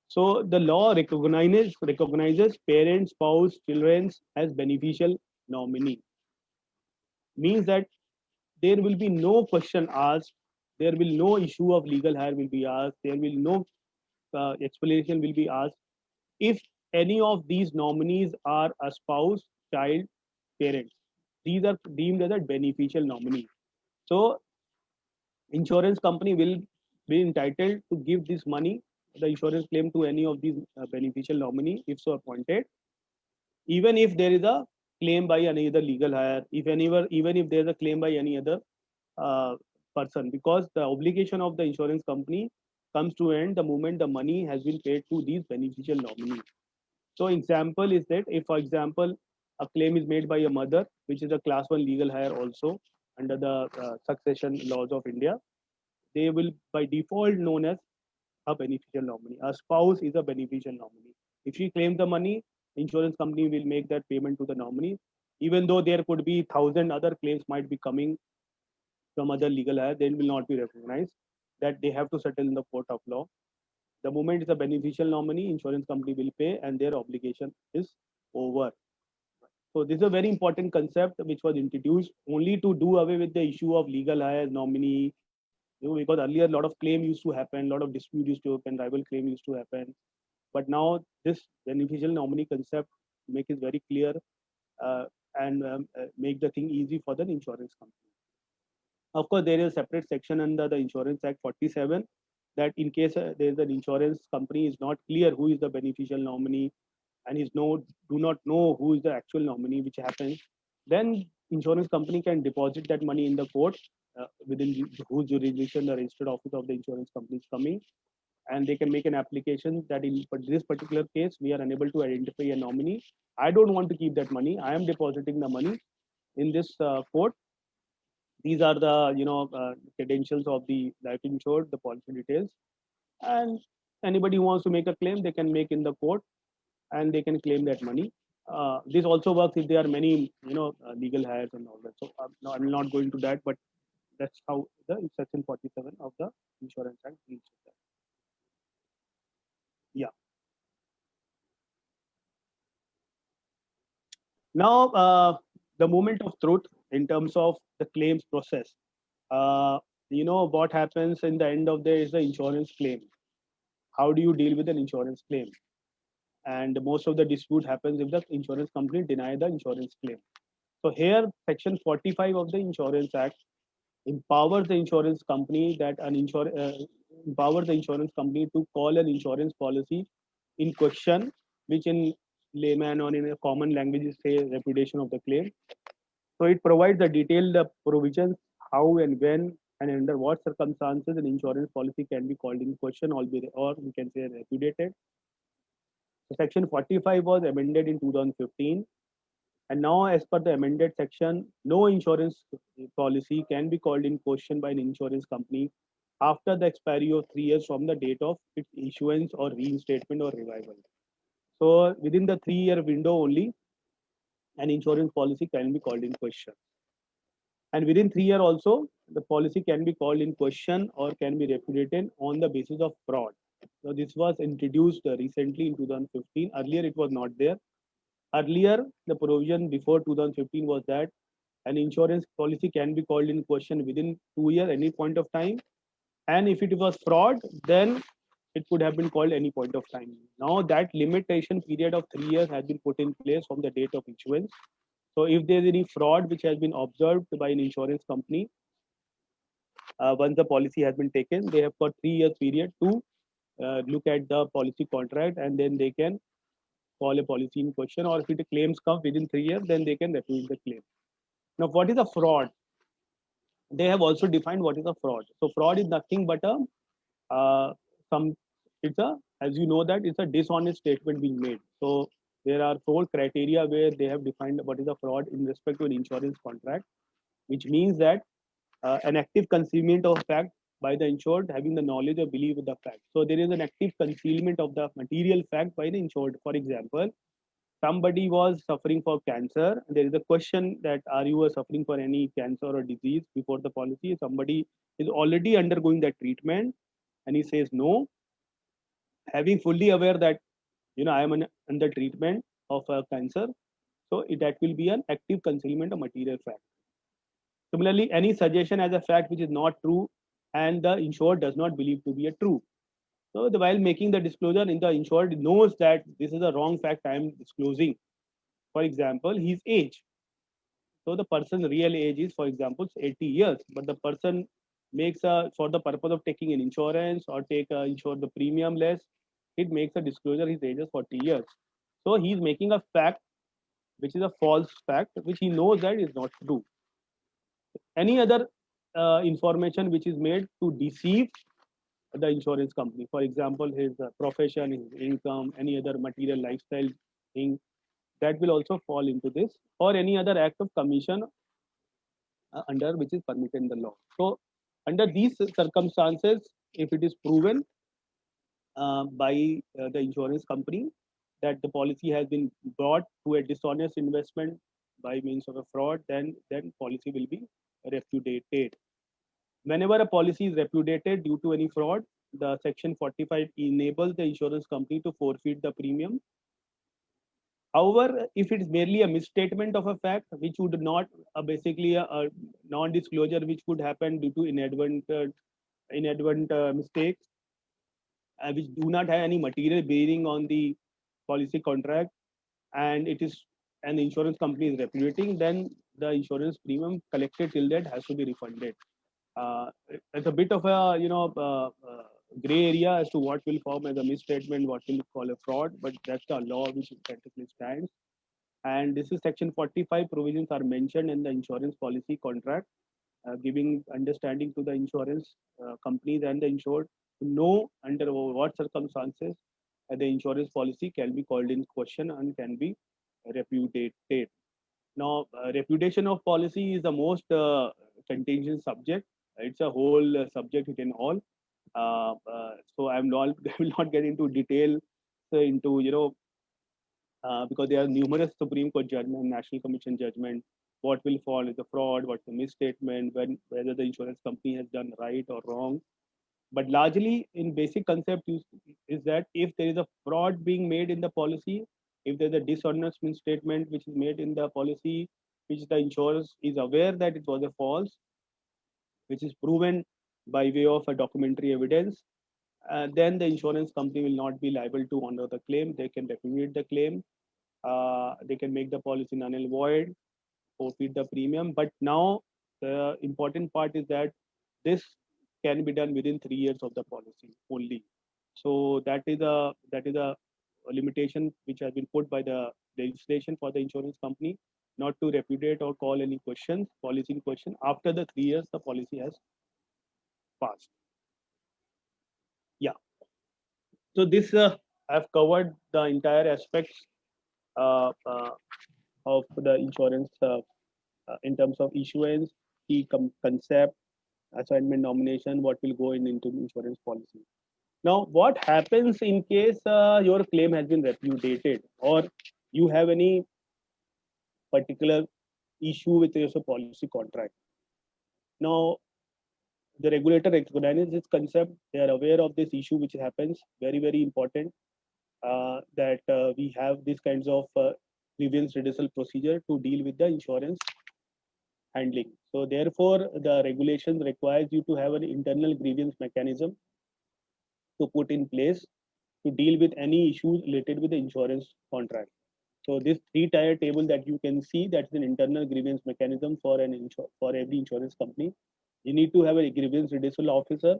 So the law recognizes parents, spouse, children as beneficial nominee. Means that there will be no question asked, there will no issue of legal hire will be asked, there will no explanation will be asked if any of these nominees are a spouse, child, parents. These are deemed as a beneficial nominee. So insurance company will be entitled to give this money, the insurance claim, to any of these beneficial nominee if so appointed, even if there is a claim by any other legal hire, even if there is a claim by any other person, because the obligation of the insurance company comes to end the moment the money has been paid to these beneficial nominees. So example is that if, for example, a claim is made by a mother, which is a class 1 legal hire also under the succession laws of India, they will by default known as a beneficial nominee. A spouse is a beneficial nominee. If she claims the money, insurance company will make that payment to the nominee, even though there could be 1,000 other claims might be coming from other legal hire, they will not be recognized, that they have to settle in the court of law. The moment it's a beneficial nominee, insurance company will pay and their obligation is over. So this is a very important concept which was introduced only to do away with the issue of legal hire, nominee, because earlier a lot of claim used to happen, a lot of dispute used to happen, rival claim used to happen. But now this beneficial nominee concept make it very clear and make the thing easy for the insurance company. Of course, there is a separate section under the Insurance Act 47 that in case there is an insurance company is not clear who is the beneficial nominee and do not know who is the actual nominee, which happens, then insurance company can deposit that money in the court within whose jurisdiction the registered office of the insurance company is coming, and they can make an application that in this particular case we are unable to identify a nominee. I don't want to keep that money. I am depositing the money in this court. These are the credentials of the life insured, the policy details, and anybody who wants to make a claim, they can make in the court, and they can claim that money. This also works if there are many legal hires and all that. So I'm not going to that, but that's how the section 47 of the Insurance Act deals with that. Yeah. Now the moment of truth in terms of the claims process. What happens in the end of the day is the insurance claim. how do you deal with an insurance claim? And most of the dispute happens if the insurance company deny the insurance claim. So here, Section 45 of the Insurance Act empowers the insurance company empower the insurance company to call an insurance policy in question, which in layman or in a common language is say repudiation of the claim. So it provides the detailed provisions how and when and under what circumstances an insurance policy can be called in question or we can say repudiated. So Section 45 was amended in 2015, and now as per the amended section, no insurance policy can be called in question by an insurance company after the expiry of 3 years from the date of its issuance or reinstatement or revival. So within the 3 year window only, an insurance policy can be called in question. And within 3 years also, the policy can be called in question or can be repudiated on the basis of fraud. So this was introduced recently in 2015. Earlier, it was not there. Earlier, the provision before 2015 was that an insurance policy can be called in question within 2 years, any point of time. And if it was fraud, then it could have been called any point of time. Now that limitation period of 3 years has been put in place from the date of issuance. So if there is any fraud which has been observed by an insurance company, once the policy has been taken, they have got 3 years period to look at the policy contract, and then they can call a policy in question. Or if the claims come within 3 years, then they can repudiate the claim. Now, what is a fraud? They have also defined what is a fraud. So fraud is nothing but a some it's a as you know that it's a dishonest statement being made. So there are 4 criteria where they have defined what is a fraud in respect to an insurance contract, which means that an active concealment of fact by the insured having the knowledge or belief of the fact. So there is an active concealment of the material fact by the insured. For example, somebody was suffering for cancer. There is a question that are you suffering for any cancer or disease before the policy? Somebody is already undergoing that treatment and he says no, having fully aware that I am under treatment of cancer. So that will be an active concealment of material fact. Similarly, any suggestion as a fact which is not true and the insured does not believe to be a true. So while making the disclosure, the insured knows that this is a wrong fact I am disclosing. For example, his age. So the person's real age is, for example, 80 years, but the person makes for the purpose of taking an insurance or insure the premium less, it makes a disclosure his age is 40 years. So he's making a fact which is a false fact, which he knows that is not true. Any other information which is made to deceive the insurance company, for example, his profession, his income, any other material lifestyle thing, that will also fall into this, or any other act of commission under which is permitted in the law. So under these circumstances, if it is proven by the insurance company that the policy has been brought to a dishonest investment by means of a fraud, then policy will be repudiated. Whenever a policy is repudiated due to any fraud, the Section 45 enables the insurance company to forfeit the premium. However, if it is merely a misstatement of a fact, which would not basically a non-disclosure, which could happen due to inadvertent mistakes, which do not have any material bearing on the policy contract, and the insurance company is repudiating, then the insurance premium collected till that has to be refunded. It's a bit of a gray area as to what will form as a misstatement, what will call a fraud, but that's the law which technically stands. And this is Section 45 provisions are mentioned in the insurance policy contract, giving understanding to the insurance companies and the insured to know under what circumstances the insurance policy can be called in question and can be repudiated. Now, repudiation of policy is the most contentious subject. It's a whole subject within all. So I will not get into detail into because there are numerous Supreme Court judgment, National Commission judgment. What will fall is a fraud, what's the misstatement, whether the insurance company has done right or wrong. But largely, in basic concept, is that if there is a fraud being made in the policy, if there's a dishonest misstatement which is made in the policy, which the insurer is aware that it was a false, which is proven by way of a documentary evidence, then the insurance company will not be liable to honor the claim. They can repudiate the claim. They can make the policy null and void, forfeit the premium. But now the important part is that this can be done within 3 years of the policy only. So that is a limitation which has been put by the legislation for the insurance company, not to repudiate or call any questions, policy in question after the 3 years the policy has passed. Yeah. So this I've covered the entire aspects of the insurance in terms of issuance, key concept, assignment nomination, what will go into insurance policy. Now, what happens in case your claim has been repudiated or you have any particular issue with your policy contract? Now, the regulator recognizes this concept. They are aware of this issue which happens. Very, very important that we have these kinds of grievance redressal procedure to deal with the insurance handling. So therefore, the regulations requires you to have an internal grievance mechanism to put in place to deal with any issues related with the insurance contract. So this three-tier table that you can see, that's an internal grievance mechanism for every insurance company. You need to have a grievance redressal officer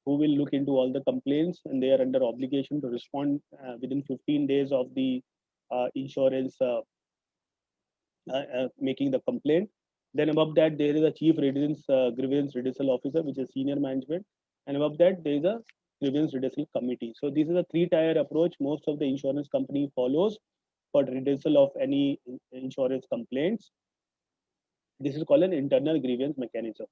who will look into all the complaints, and they are under obligation to respond within 15 days of the insurance making the complaint. Then above that, there is a chief grievance redressal officer, which is senior management, and above that, there is a grievance redressal committee. So this is a three-tier approach most of the insurance company follows for redressal of any insurance complaints. This is called an internal grievance mechanism.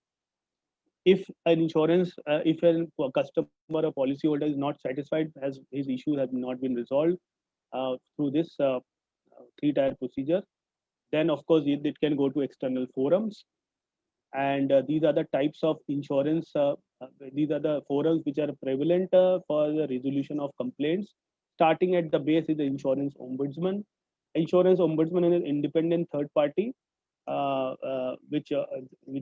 If an insurance, if a customer or policyholder is not satisfied as his issues have not been resolved through this three-tier procedure, then of course it can go to external forums. And these are the types of insurance, these are the forums which are prevalent for the resolution of complaints. Starting at the base is the insurance ombudsman. Insurance ombudsman is an independent third party which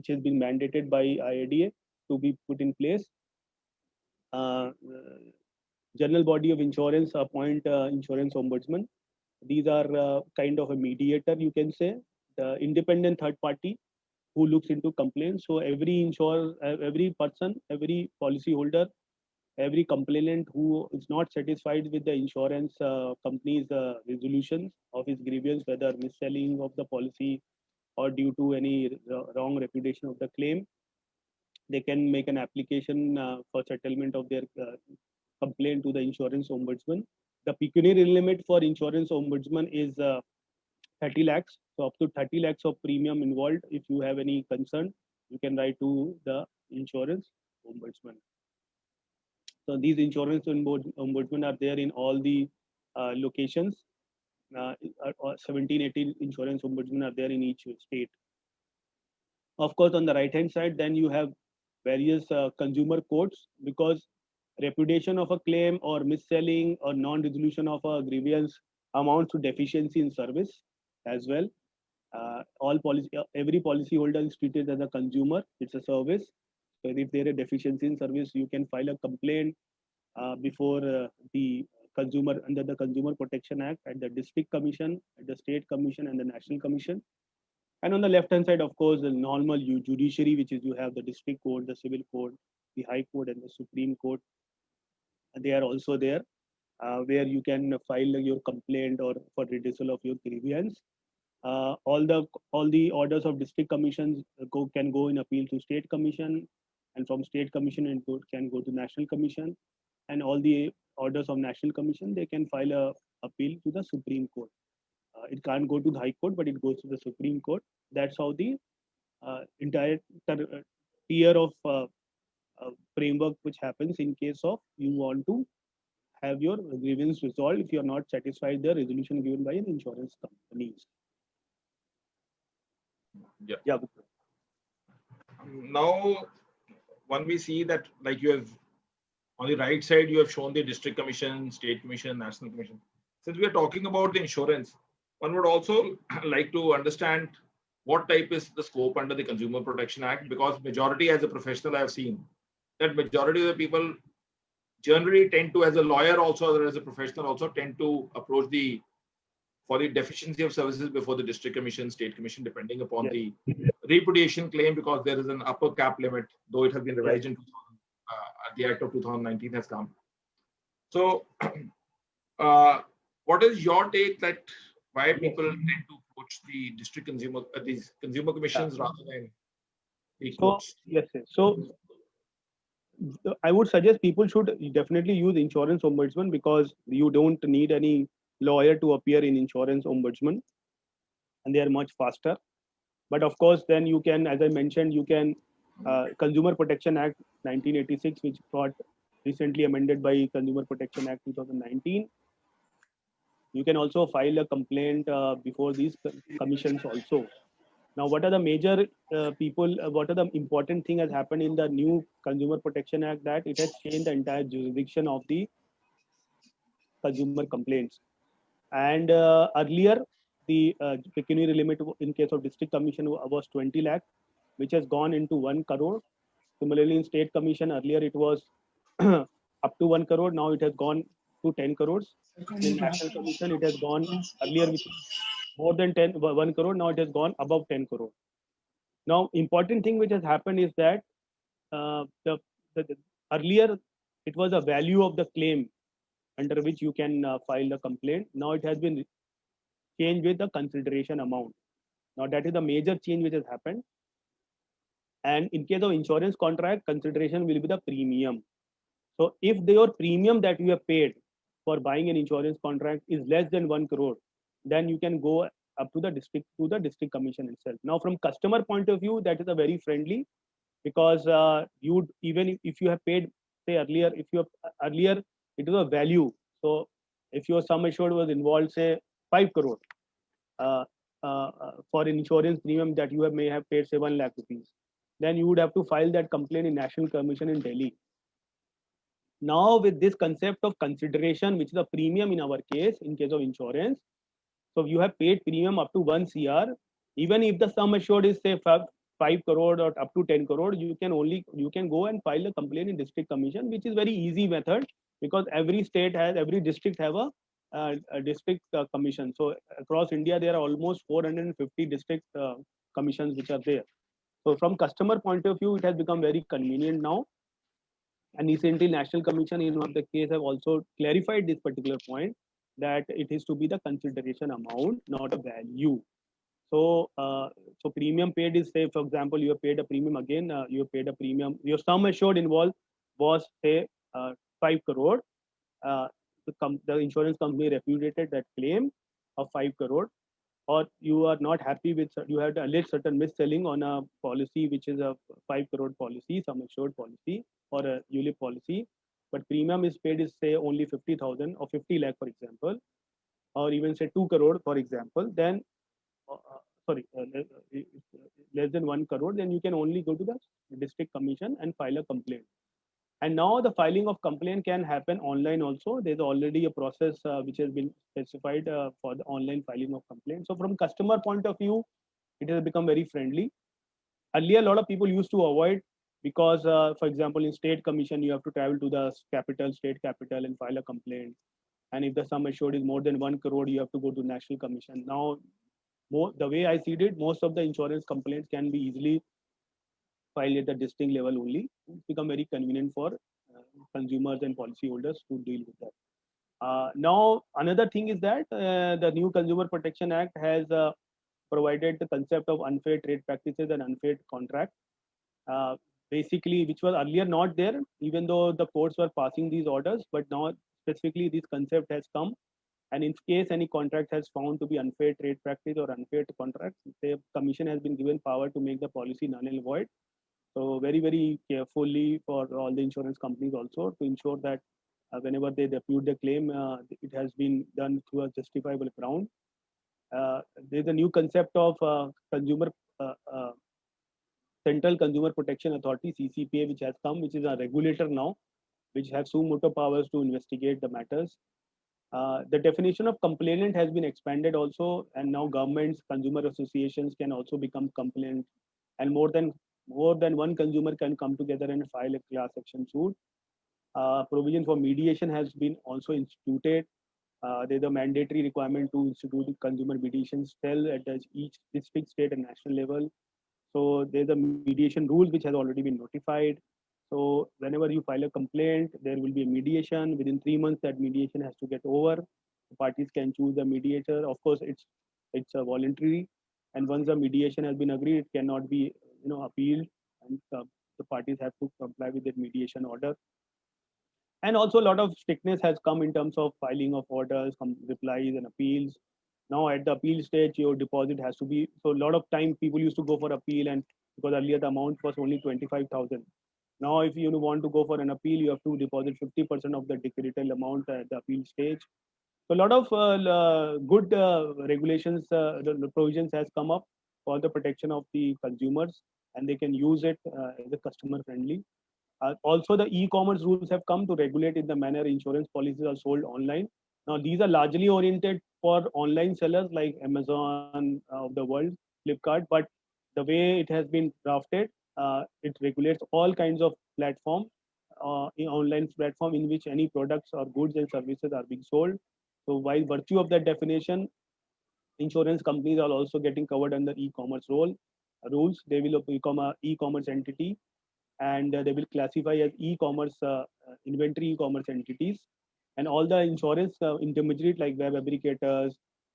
has been mandated by IRDA to be put in place. General body of insurance appoint insurance ombudsman. These are kind of a mediator, you can say, the independent third party who looks into complaints. So every insurer, every person, every policyholder, every complainant who is not satisfied with the insurance company's resolutions of his grievance, whether mis-selling of the policy or due to any wrong reputation of the claim, they can make an application for settlement of their complaint to the insurance ombudsman. The pecuniary limit for insurance ombudsman is 30 lakhs. So up to 30 lakhs of premium involved. If you have any concern, you can write to the insurance ombudsman. So these insurance ombudsmen are there in all the locations. 17, 18 insurance ombudsmen are there in each state. Of course, on the right hand side, then you have various consumer courts, because repudiation of a claim or mis-selling or non-resolution of a grievance amounts to deficiency in service as well. Every policyholder is treated as a consumer. It's a service. So if there is a deficiency in service, you can file a complaint before the consumer under the Consumer Protection Act at the district commission, at the state commission, and the national commission. And on the left hand side, of course, the normal judiciary, which is you have the district court, the civil court, the high court, and the Supreme Court. And they are also there, where you can file your complaint or for redressal of your grievance. All the orders of district commissions can go in appeal to state commission, and from state commission it can go to national commission, and all the orders of national commission, they can file a appeal to the Supreme Court. It can't go to the High Court, but it goes to the Supreme Court. That's how the entire tier of framework which happens in case of you want to have your grievance resolved if you are not satisfied the resolution given by an insurance company. Yeah. Now, when we see that, like you have on the right side, you have shown the district commission, state commission, national commission. Since we are talking about the insurance, one would also like to understand what type is the scope under the Consumer Protection Act, because majority as a professional I have seen that majority of the people generally tend to, as a lawyer also, or as a professional also, tend to approach for the deficiency of services before the district commission, state commission, depending upon Yes. the repudiation claim, because there is an upper cap limit, though it has been revised in the Act of 2019 has come. So, what is your take that why people tend to approach the district these consumer commissions rather than the courts? Yes. So I would suggest people should definitely use insurance ombudsman, because you don't need any lawyer to appear in insurance ombudsman, and they are much faster. But of course, then you can, as I mentioned, you can Consumer Protection Act 1986, which got recently amended by Consumer Protection Act 2019. You can also file a complaint before these commissions also. Now, what are the major what are the important thing has happened in the new Consumer Protection Act, that it has changed the entire jurisdiction of the consumer complaints. And earlier, the pecuniary limit in case of district commission was 20 lakh, which has gone into 1 crore. Similarly, in state commission, earlier it was up to 1 crore. Now it has gone to 10 crores. In national commission, it has gone earlier with more than 1 crore. Now it has gone above 10 crore. Now, important thing which has happened is that the earlier it was a value of the claim under which you can file a complaint. Now it has been changed with the consideration amount. Now that is the major change which has happened. And in case of insurance contract, consideration will be the premium. So if your premium that you have paid for buying an insurance contract is less than 1 crore, then you can go up to the district commission itself. Now, from customer point of view, that is a very friendly, because you even if you have paid, say earlier, if you have earlier it was a value. So if your sum assured was involved, say 5 crore for an insurance premium that you may have paid, say 1 lakh rupees, then you would have to file that complaint in National Commission in Delhi. Now, with this concept of consideration, which is a premium in our case, in case of insurance, so you have paid premium up to 1 CR, even if the sum assured is say 5 crore or up to 10 crore, you can go and file a complaint in district commission, which is very easy method, because every district have a district commission. So across India, there are almost 450 district commissions which are there. So from customer point of view, it has become very convenient now. And recently, National Commission in one of the case have also clarified this particular point, that it is to be the consideration amount, not a value. So, so premium paid is, say, for example, you have paid a premium again. You have paid a premium. Your sum assured involved was, say, 5 crore. The insurance company repudiated that claim of 5 crore, or you are not happy with, you have to allege certain mis-selling on a policy which is a 5 crore policy, sum assured policy, or a ULIP policy, but premium is paid is, say, only 50,000 or 50 lakh, for example, or even say 2 crore, for example, then less than 1 crore, then you can only go to the district commission and file a complaint. And now the filing of complaint can happen online also. There's already a process which has been specified for the online filing of complaint. So from customer point of view, it has become very friendly. Earlier, a lot of people used to avoid, because, for example, in state commission, you have to travel to the state capital and file a complaint. And if the sum assured is more than 1 crore, you have to go to National Commission. Now, the way I see it, most of the insurance complaints can be easily filed at the district level only. It's become very convenient for consumers and policyholders to deal with that. Now, another thing is that the new Consumer Protection Act has provided the concept of unfair trade practices and unfair contract, basically, which was earlier not there, even though the courts were passing these orders, but now specifically this concept has come. And in case any contract has found to be unfair trade practice or unfair contract, the commission has been given power to make the policy null and void. So very, very carefully for all the insurance companies also, to ensure that whenever they depute the claim, it has been done through a justifiable ground. There's a new concept of Central Consumer Protection Authority, CCPA, which has come, which is a regulator now, which has suo motu powers to investigate the matters. The definition of complainant has been expanded also, and now governments, consumer associations can also become complainant, and more than one consumer can come together and file a class action suit. Provision for mediation has been also instituted. There's a mandatory requirement to institute the consumer mediation cell at each district, state, and national level. So there's a mediation rules which has already been notified. So whenever you file a complaint, there will be a mediation. Within 3 months, that mediation has to get over. The parties can choose a mediator. Of course, it's a voluntary, and once the mediation has been agreed, it cannot be appealed, and the parties have to comply with the mediation order. And also a lot of strictness has come in terms of filing of orders, replies and appeals. Now at the appeal stage, your deposit has to be, so a lot of time people used to go for appeal, and because earlier the amount was only 25,000. Now if you want to go for an appeal, you have to deposit 50% of the decretal amount at the appeal stage. So a lot of good regulations, the provisions has come up for the protection of the consumers, and they can use it as a customer friendly. Also, the e-commerce rules have come to regulate in the manner insurance policies are sold online. Now, these are largely oriented for online sellers like Amazon of the world, Flipkart, but the way it has been drafted, it regulates all kinds of platform, in online platform in which any products or goods and services are being sold. So, by virtue of that definition, insurance companies are also getting covered under e-commerce rules. They will become a e-commerce entity, and they will classify as e-commerce inventory e-commerce entities, and all the insurance intermediaries like web aggregators,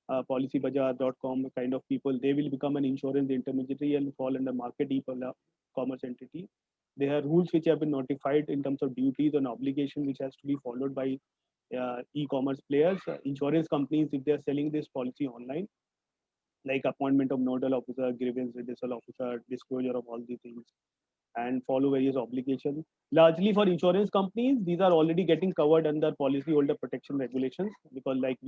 policybazaar.com kind of people, they will become an insurance intermediary and fall under market e-commerce entity. There are rules which have been notified in terms of duties and obligation which has to be followed by e-commerce players, insurance companies, if they're selling this policy online, like appointment of nodal officer, grievance redressal officer, disclosure of all these things, and follow various obligations. Largely for insurance companies, these are already getting covered under policyholder protection regulations, because like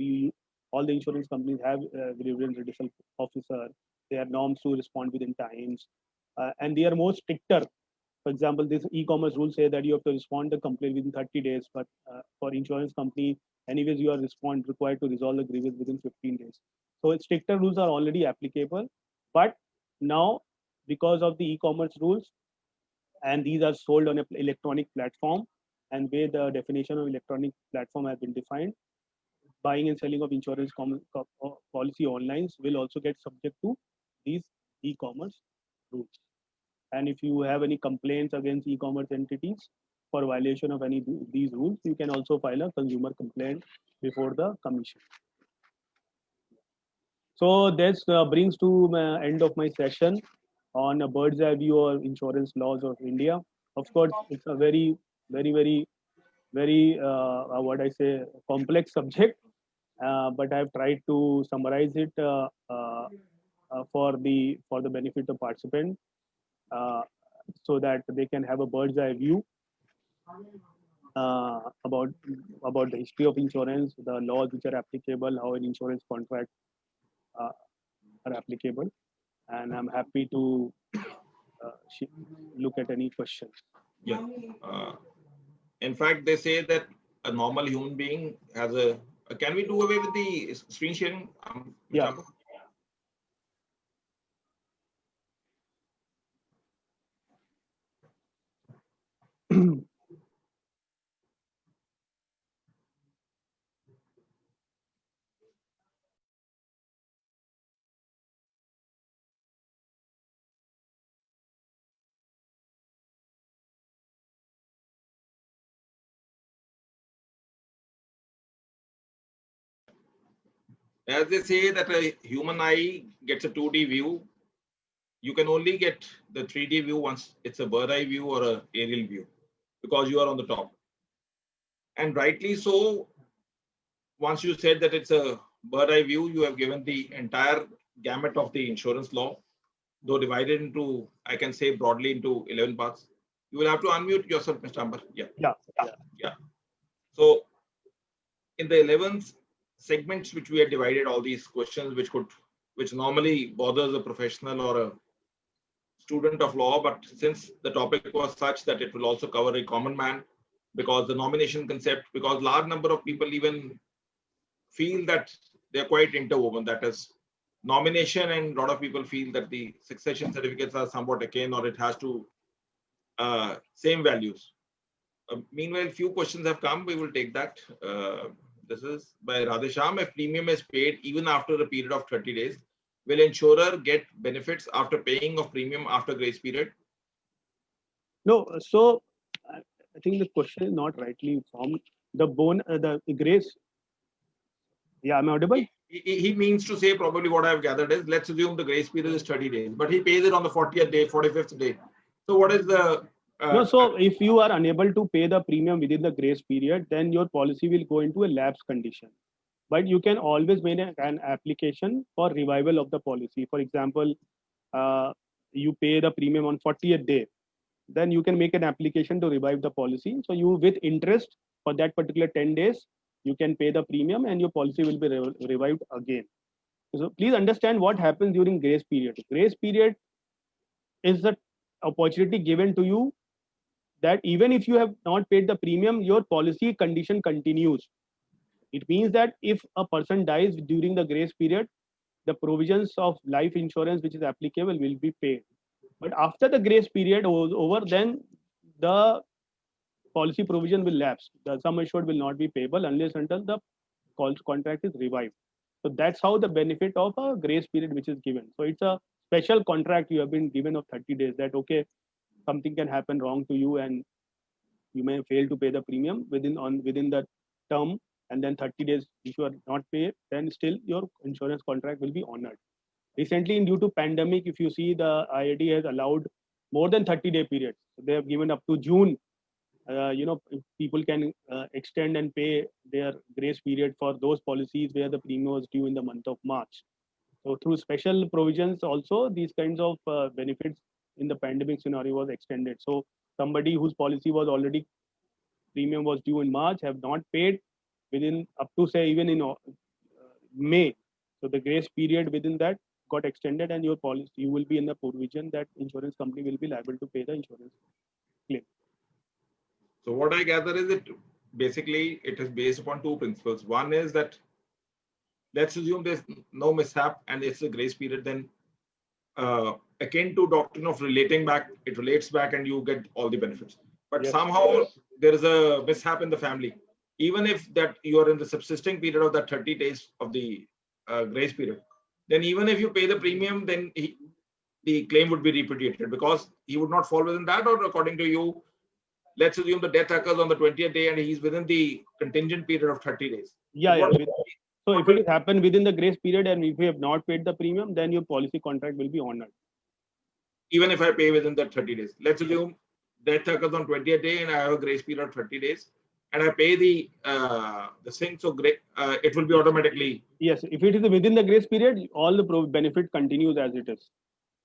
all the insurance companies have grievance redressal officer. They have norms to respond within times, and they are more stricter. For example, this e-commerce rules say that you have to respond to complaint within 30 days, but for insurance company, anyways, you are required to resolve the grievance within 15 days. So stricter rules are already applicable, but now because of the e-commerce rules, and these are sold on an electronic platform, and where the definition of electronic platform has been defined, buying and selling of insurance policy online will also get subject to these e-commerce rules. And if you have any complaints against e-commerce entities for violation of any these rules, you can also file a consumer complaint before the commission. So this brings to the end of my session on a bird's eye view of insurance laws of India. Of course, it's a very what I say, complex subject, but I've tried to summarize it for the benefit of participants, uh, so that they can have a bird's eye view uh, about about the history of insurance, the laws which are applicable, how an insurance contract uh, are applicable, and I'm happy to look at any questions. Yeah. In fact, they say that a normal human being has a. Can we do away with the screen sharing? Yeah. As they say that a human eye gets a 2D view, you can only get the 3D view once it's a bird eye view or a aerial view, because you are on the top. And rightly so, once you said that it's a bird eye view, you have given the entire gamut of the insurance law, though divided into, I can say broadly, into 11 parts. You will have to unmute yourself, Mr. Amber. Yeah. So in the 11 segments which we have divided all these questions, which normally bothers a professional or a student of law, but since the topic was such that it will also cover a common man, because the nomination concept, because large number of people even feel that they're quite interwoven, that is nomination, and a lot of people feel that the succession certificates are somewhat akin, or it has to same values. Meanwhile, few questions have come. We will take that. This is by Radhesham. If premium is paid even after a period of 30 days, will insurer get benefits after paying of premium after grace period? No, so I think the question is not rightly formed. The grace. Yeah, am I audible? He means to say, probably what I've gathered is, let's assume the grace period is 30 days, but he pays it on the 40th day, 45th day. So what is the No, so if you are unable to pay the premium within the grace period, then your policy will go into a lapse condition. But you can always make an application for revival of the policy. For example, you pay the premium on 40th day, then you can make an application to revive the policy. So you, with interest for that particular 10 days, you can pay the premium and your policy will be revived again. So please understand what happens during grace period. Grace period is the opportunity given to you that even if you have not paid the premium, your policy condition continues. It means that if a person dies during the grace period, the provisions of life insurance which is applicable will be paid. But after the grace period was over, then the policy provision will lapse. The sum assured will not be payable unless until the contract is revived. So that's how the benefit of a grace period which is given. So it's a special contract you have been given of 30 days that, okay, something can happen wrong to you and you may fail to pay the premium within the term, and then 30 days if you are not paid, then still your insurance contract will be honored. Recently, due to pandemic, if you see, the IRD has allowed more than 30-day periods. So they have given up to June. People can extend and pay their grace period for those policies where the premium was due in the month of March. So through special provisions also, these kinds of benefits in the pandemic scenario was extended. So somebody whose policy was already premium was due in March have not paid within up to say even in May. So the grace period within that got extended and your policy, you will be in the provision that insurance company will be liable to pay the insurance claim. So what I gather is it basically it is based upon two principles. One is that let's assume there's no mishap and it's a grace period, then akin to doctrine of relating back, it relates back and you get all the benefits. But Yes. somehow there is a mishap in the family. Even if that you are in the subsisting period of that 30 days of the grace period, then even if you pay the premium, then the claim would be repudiated because he would not fall within that, or according to you, let's assume the death occurs on the 20th day and he's within the contingent period of 30 days. Yeah. So if it happened within the grace period and if you have not paid the premium, then your policy contract will be honored. Even if I pay within that 30 days. Let's assume death occurs on 20th day and I have a grace period of 30 days and I pay the thing, so it will be automatically. Yes, if it is within the grace period, all the benefit continues as it is.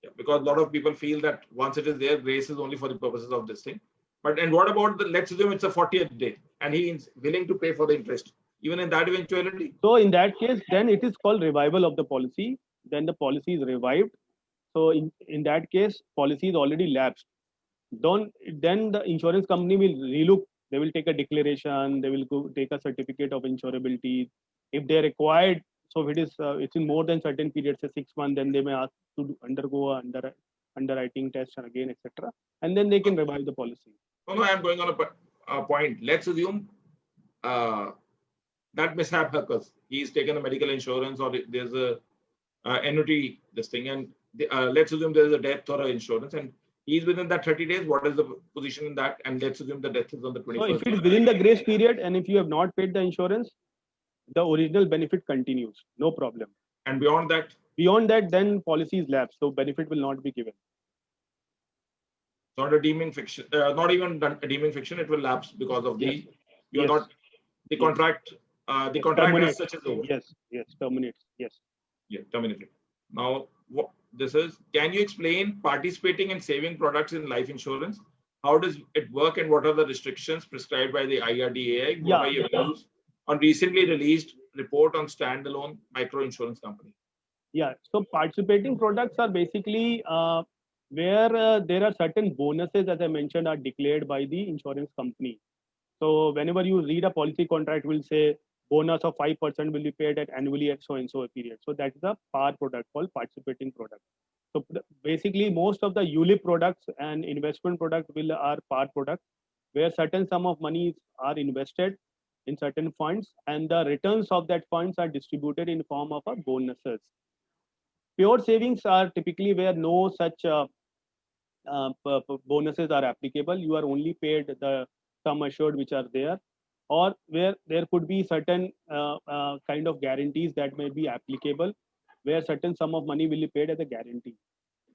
Yeah, because a lot of people feel that once it is there, grace is only for the purposes of this thing. But and what about let's assume it's a 40th day and he is willing to pay for the interest, even in that eventuality? So in that case, then it is called revival of the policy. Then the policy is revived. So in that case, policy is already lapsed. Then the insurance company will relook. They will take a declaration. They will go take a certificate of insurability. If they are required, so if it is it's in more than certain periods, say 6 months, then they may ask to undergo a underwriting test and again, etc. And then they can revive the policy. No, I am going on a point. Let's assume that mishap occurs. He's taken a medical insurance or there's a annuity, this thing, and let's assume there is a death or an insurance and he's within that 30 days. What is the position in that? And let's assume the death is on the 21st. So if it is within the grace period and if you have not paid the insurance, the original benefit continues, no problem. And beyond that? Beyond that, then policy is lapsed, so benefit will not be given. Not a deeming fiction, not even a deeming fiction, it will lapse because of the, you're not, the contract, the contract as such is over. Yes, terminates, yes. Yeah, terminated. Now, what this is, can you explain participating in saving products in life insurance? How does it work and what are the restrictions prescribed by the IRDAI? What are your views on recently released report on standalone micro insurance company? Yeah, so participating products are basically where there are certain bonuses, as I mentioned, are declared by the insurance company. So whenever you read a policy contract, will say bonus of 5% will be paid at annually at so and so a period. So that is a PAR product called participating product. So basically, most of the ULIP products and investment products are PAR products. where certain sum of money are invested in certain funds, and the returns of that funds are distributed in form of a bonuses. Pure savings are typically where no such bonuses are applicable. You are only paid the sum assured which are there, or where there could be certain kind of guarantees that may be applicable, where certain sum of money will be paid as a guarantee.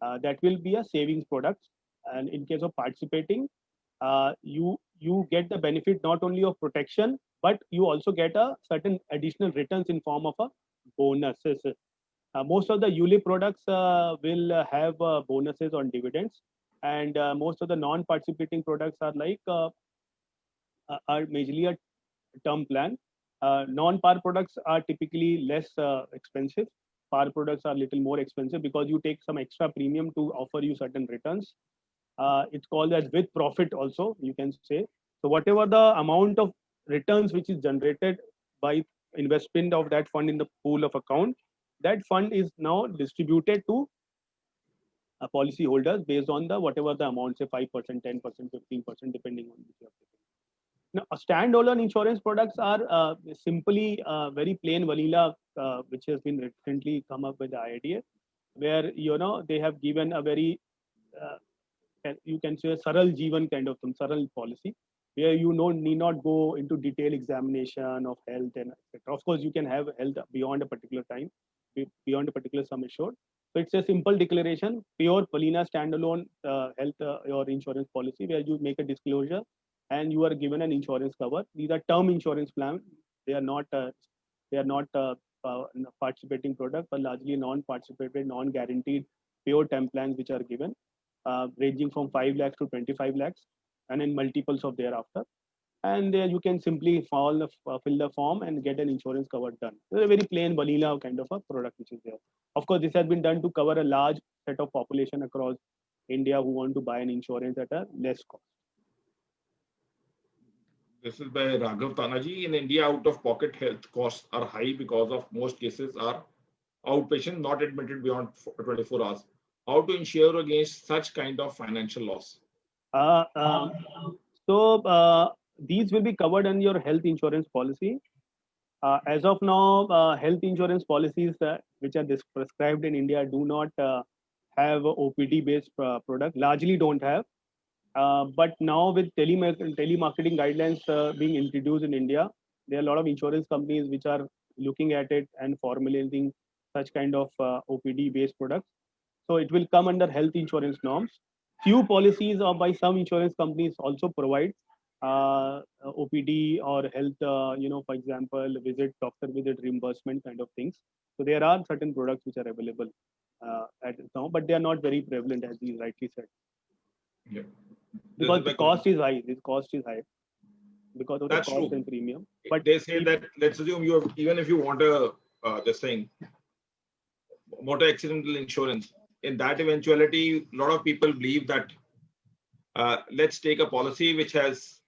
That will be a savings product. And in case of participating, you get the benefit not only of protection, but you also get a certain additional returns in form of a bonuses. Most of the ULIP products will have bonuses on dividends, and most of the non-participating products are like are majorly a term plan. Non-par products are typically less expensive. Par products are little more expensive because you take some extra premium to offer you certain returns. It's called as with profit also, you can say. So whatever the amount of returns which is generated by investment of that fund in the pool of account, that fund is now distributed to policy holders based on the whatever the amount, say 5%, 10%, 15%, depending on which you have taken. Now, standalone insurance products are simply very plain vanilla, which has been recently come up with the idea, where they have given a very you can say a saral jeevan kind of thing, saral policy, where you need not go into detailed examination of health and etc. Of course, you can have health beyond a particular time, beyond a particular sum assured. So it's a simple declaration, pure vanilla standalone health or insurance policy, where you make a disclosure and you are given an insurance cover. These are term insurance plans. They are not participating product, but largely non-participated, non-guaranteed, pure term plans which are given, ranging from 5 lakhs to 25 lakhs, and in multiples of thereafter. And there you can simply fill the form and get an insurance cover done. It's a very plain vanilla kind of a product which is there. Of course, this has been done to cover a large set of population across India who want to buy an insurance at a less cost. This is by Raghav Tanaji. In India, out-of-pocket health costs are high because of most cases are outpatient, not admitted beyond 24 hours. How to insure against such kind of financial loss? So these will be covered in your health insurance policy. As of now, health insurance policies which are prescribed in India do not have OPD-based product. Largely don't have. But now with telemarketing guidelines being introduced in India, there are a lot of insurance companies which are looking at it and formulating such kind of OPD-based products. So it will come under health insurance norms. Few policies or by some insurance companies also provide OPD or health, for example, doctor visit reimbursement kind of things. So there are certain products which are available at now, but they are not very prevalent, as you rightly said. Yeah. Because the cost is high. This cost is high because of That's the cost true. and premium. But they say that, let's assume you have, even if you want a this thing, motor accidental insurance, in that eventuality, a lot of people believe that let's take a policy which has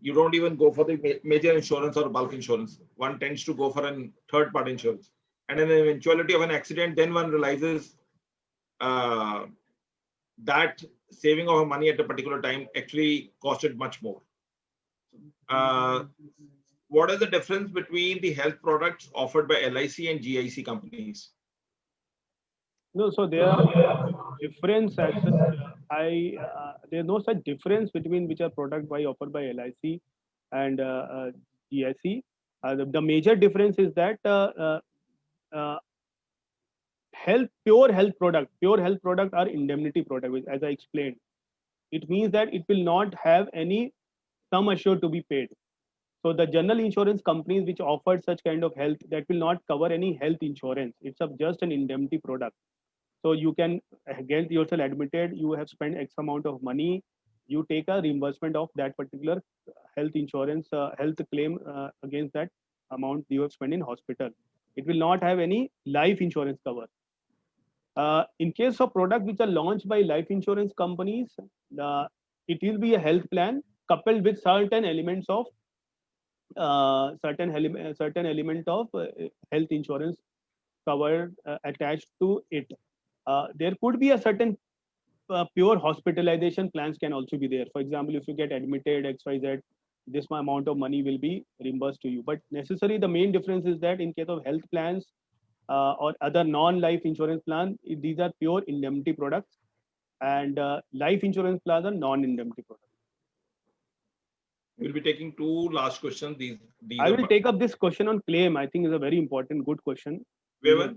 you don't even go for the major insurance or bulk insurance. One tends to go for a third party insurance, and in the eventuality of an accident, then one realizes that saving of money at a particular time actually costed much more. What is the difference between the health products offered by LIC and GIC companies? No, so there are difference as such. There's no such difference between which are product by offered by LIC and GIC. The major difference is that pure health product are indemnity product, which, as I explained, it means that it will not have any sum assured to be paid. So the general insurance companies which offer such kind of health, that will not cover any health insurance. It's just an indemnity product. So you can get yourself admitted, you have spent X amount of money, you take a reimbursement of that particular health insurance, health claim against that amount you have spent in hospital. It will not have any life insurance cover. In case of products which are launched by life insurance companies, it will be a health plan coupled with certain elements of certain element of health insurance covered attached to it. There could be a certain pure hospitalization plans can also be there. For example, if you get admitted XYZ, this amount of money will be reimbursed to you. But necessarily the main difference is that in case of health plans or other non-life insurance plan, these are pure indemnity products, and life insurance plans are non-indemnity products. We'll be taking two last questions. These I are will take up this question on claim. I think is a very important, good question. Where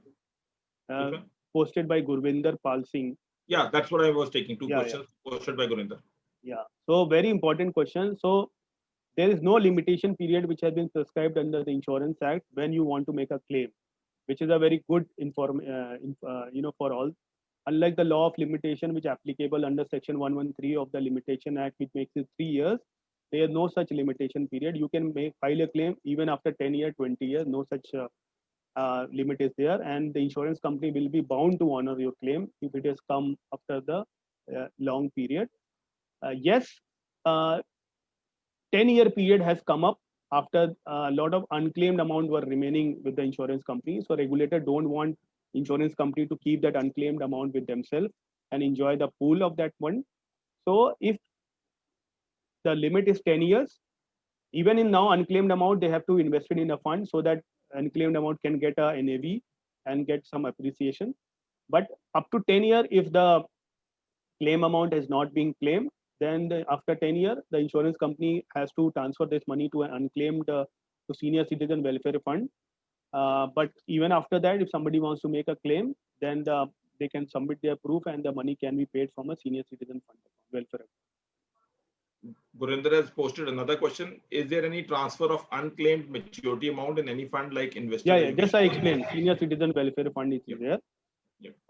Posted by Gurvinder Pal Singh. Yeah, that's what I was taking. Two Yeah, questions posted by Gurinder. Yeah, so very important question. So there is no limitation period which has been prescribed under the Insurance Act when you want to make a claim, which is a very good for all. Unlike the law of limitation, which is applicable under Section 113 of the Limitation Act, which makes it 3 years, there is no such limitation period. You can file a claim even after 10 years, 20 years. No such limit is there, and the insurance company will be bound to honor your claim if it has come after the long period. Yes, 10-year period has come up after a lot of unclaimed amount were remaining with the insurance company. So regulator don't want insurance company to keep that unclaimed amount with themselves and enjoy the pool of that one. So if the limit is 10 years, even in now unclaimed amount, they have to invest it in a fund so that unclaimed amount can get a NAV and get some appreciation. But up to 10 years, if the claim amount has not been claimed, then after 10 years, the insurance company has to transfer this money to an unclaimed to senior citizen welfare fund. But even after that, if somebody wants to make a claim, then they can submit their proof and the money can be paid from a senior citizen fund welfare. Gurinder has posted another question. Is there any transfer of unclaimed maturity amount in any fund like investor? Yeah, just I explained. Senior citizen welfare fund is there.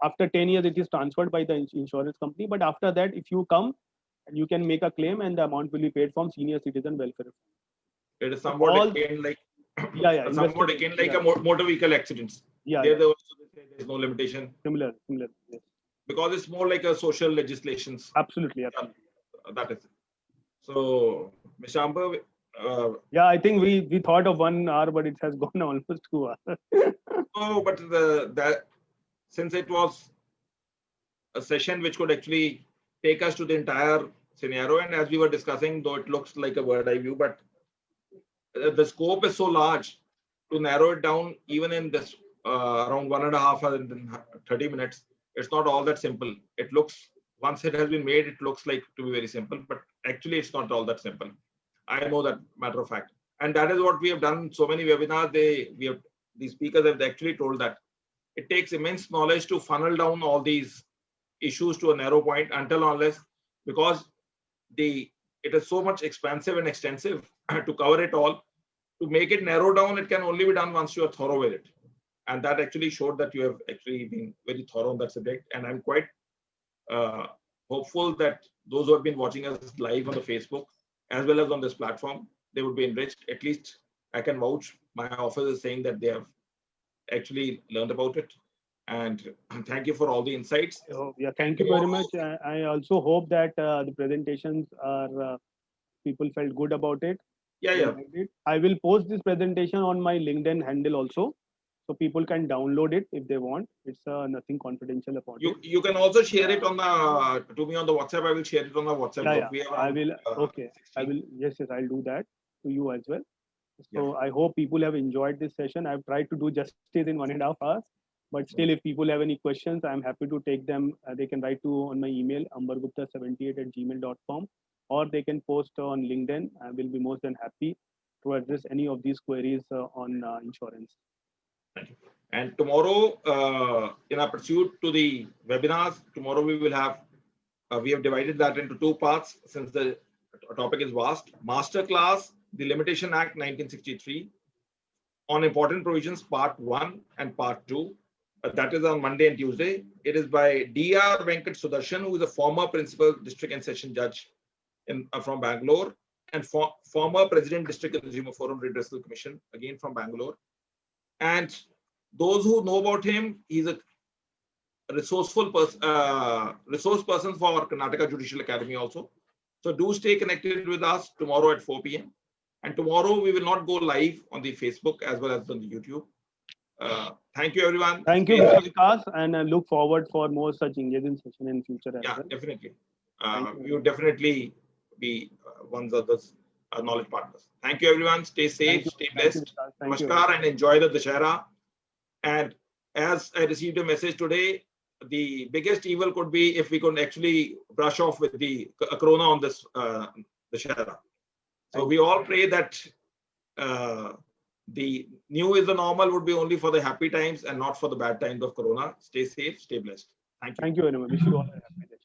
After 10 years, it is transferred by the insurance company. But after that, if you come, you can make a claim and the amount will be paid from senior citizen welfare fund. It is somewhat akin like somewhat akin like a motor vehicle accidents. There is no limitation. Similar. Yes. Because it's more like a social legislations. Absolutely. That is it. So, Mr. Amber, yeah, I think we thought of 1 hour, but it has gone almost 2 hours. No, but since it was a session which could actually take us to the entire scenario, and as we were discussing, though it looks like a bird eye view, but the scope is so large to narrow it down even in this around 1.5 hours and 30 minutes. It's not all that simple. It looks, once it has been made, it looks like to be very simple, but actually it's not all that simple. I know that, matter of fact. And that is what we have done. So many webinars, these speakers have actually told that it takes immense knowledge to funnel down all these issues to a narrow point unless, because it is so much expansive and extensive to cover it all. To make it narrow down, it can only be done once you are thorough with it. And that actually showed that you have actually been very thorough on that subject. And I'm quite hopeful that those who have been watching us live on the Facebook, as well as on this platform, they would be enriched. At least I can vouch. My office is saying that they have actually learned about it. And thank you for all the insights. Oh, yeah, thank you very much. I also hope that the presentations are people felt good about it. Yeah. I will post this presentation on my LinkedIn handle also, so people can download it if they want. It's nothing confidential about it. You can also share it on to me on the WhatsApp. I will share it on the WhatsApp. Yeah. I will. Okay. 16. I will. Yes. I'll do that to you as well. So I hope people have enjoyed this session. I've tried to do justice in 1.5 hours. But still, if people have any questions, I'm happy to take them. They can write on my email, ambargupta78@gmail.com, or they can post on LinkedIn. I will be more than happy to address any of these queries on insurance. Thank you. And tomorrow, in our pursuit to the webinars, tomorrow we will have, we have divided that into 2 parts since the topic is vast. Masterclass, the Limitation Act 1963 on important provisions, part 1 and part 2. That is on Monday and Tuesday. It is by Dr. Venkat Sudarshan, who is a former principal district and session judge from Bangalore, and former president District Consumer Forum Redressal Commission, again from Bangalore. And those who know about him, he's a resource person for Karnataka Judicial Academy also. So do stay connected with us tomorrow at 4 p.m. And tomorrow we will not go live on the Facebook as well as on the YouTube. Thank you, everyone. Thank you, Stay Mr. safe. Vikas, and I look forward for more such engaging session in future as Yeah, well. definitely. Thank you. We would definitely be one of the knowledge partners. Thank you, everyone. Stay Thank safe, you. stay Thank you, blessed. Vikas. Thank you. Namaskar and enjoy the Dussehra. And as I received a message today, the biggest evil could be if we could actually brush off with the corona on this Dussehra. So we all pray that the new is the normal would be only for the happy times and not for the bad times of corona. Stay safe, stay blessed. Thank you. Thank you very much. Wish you all a happy day.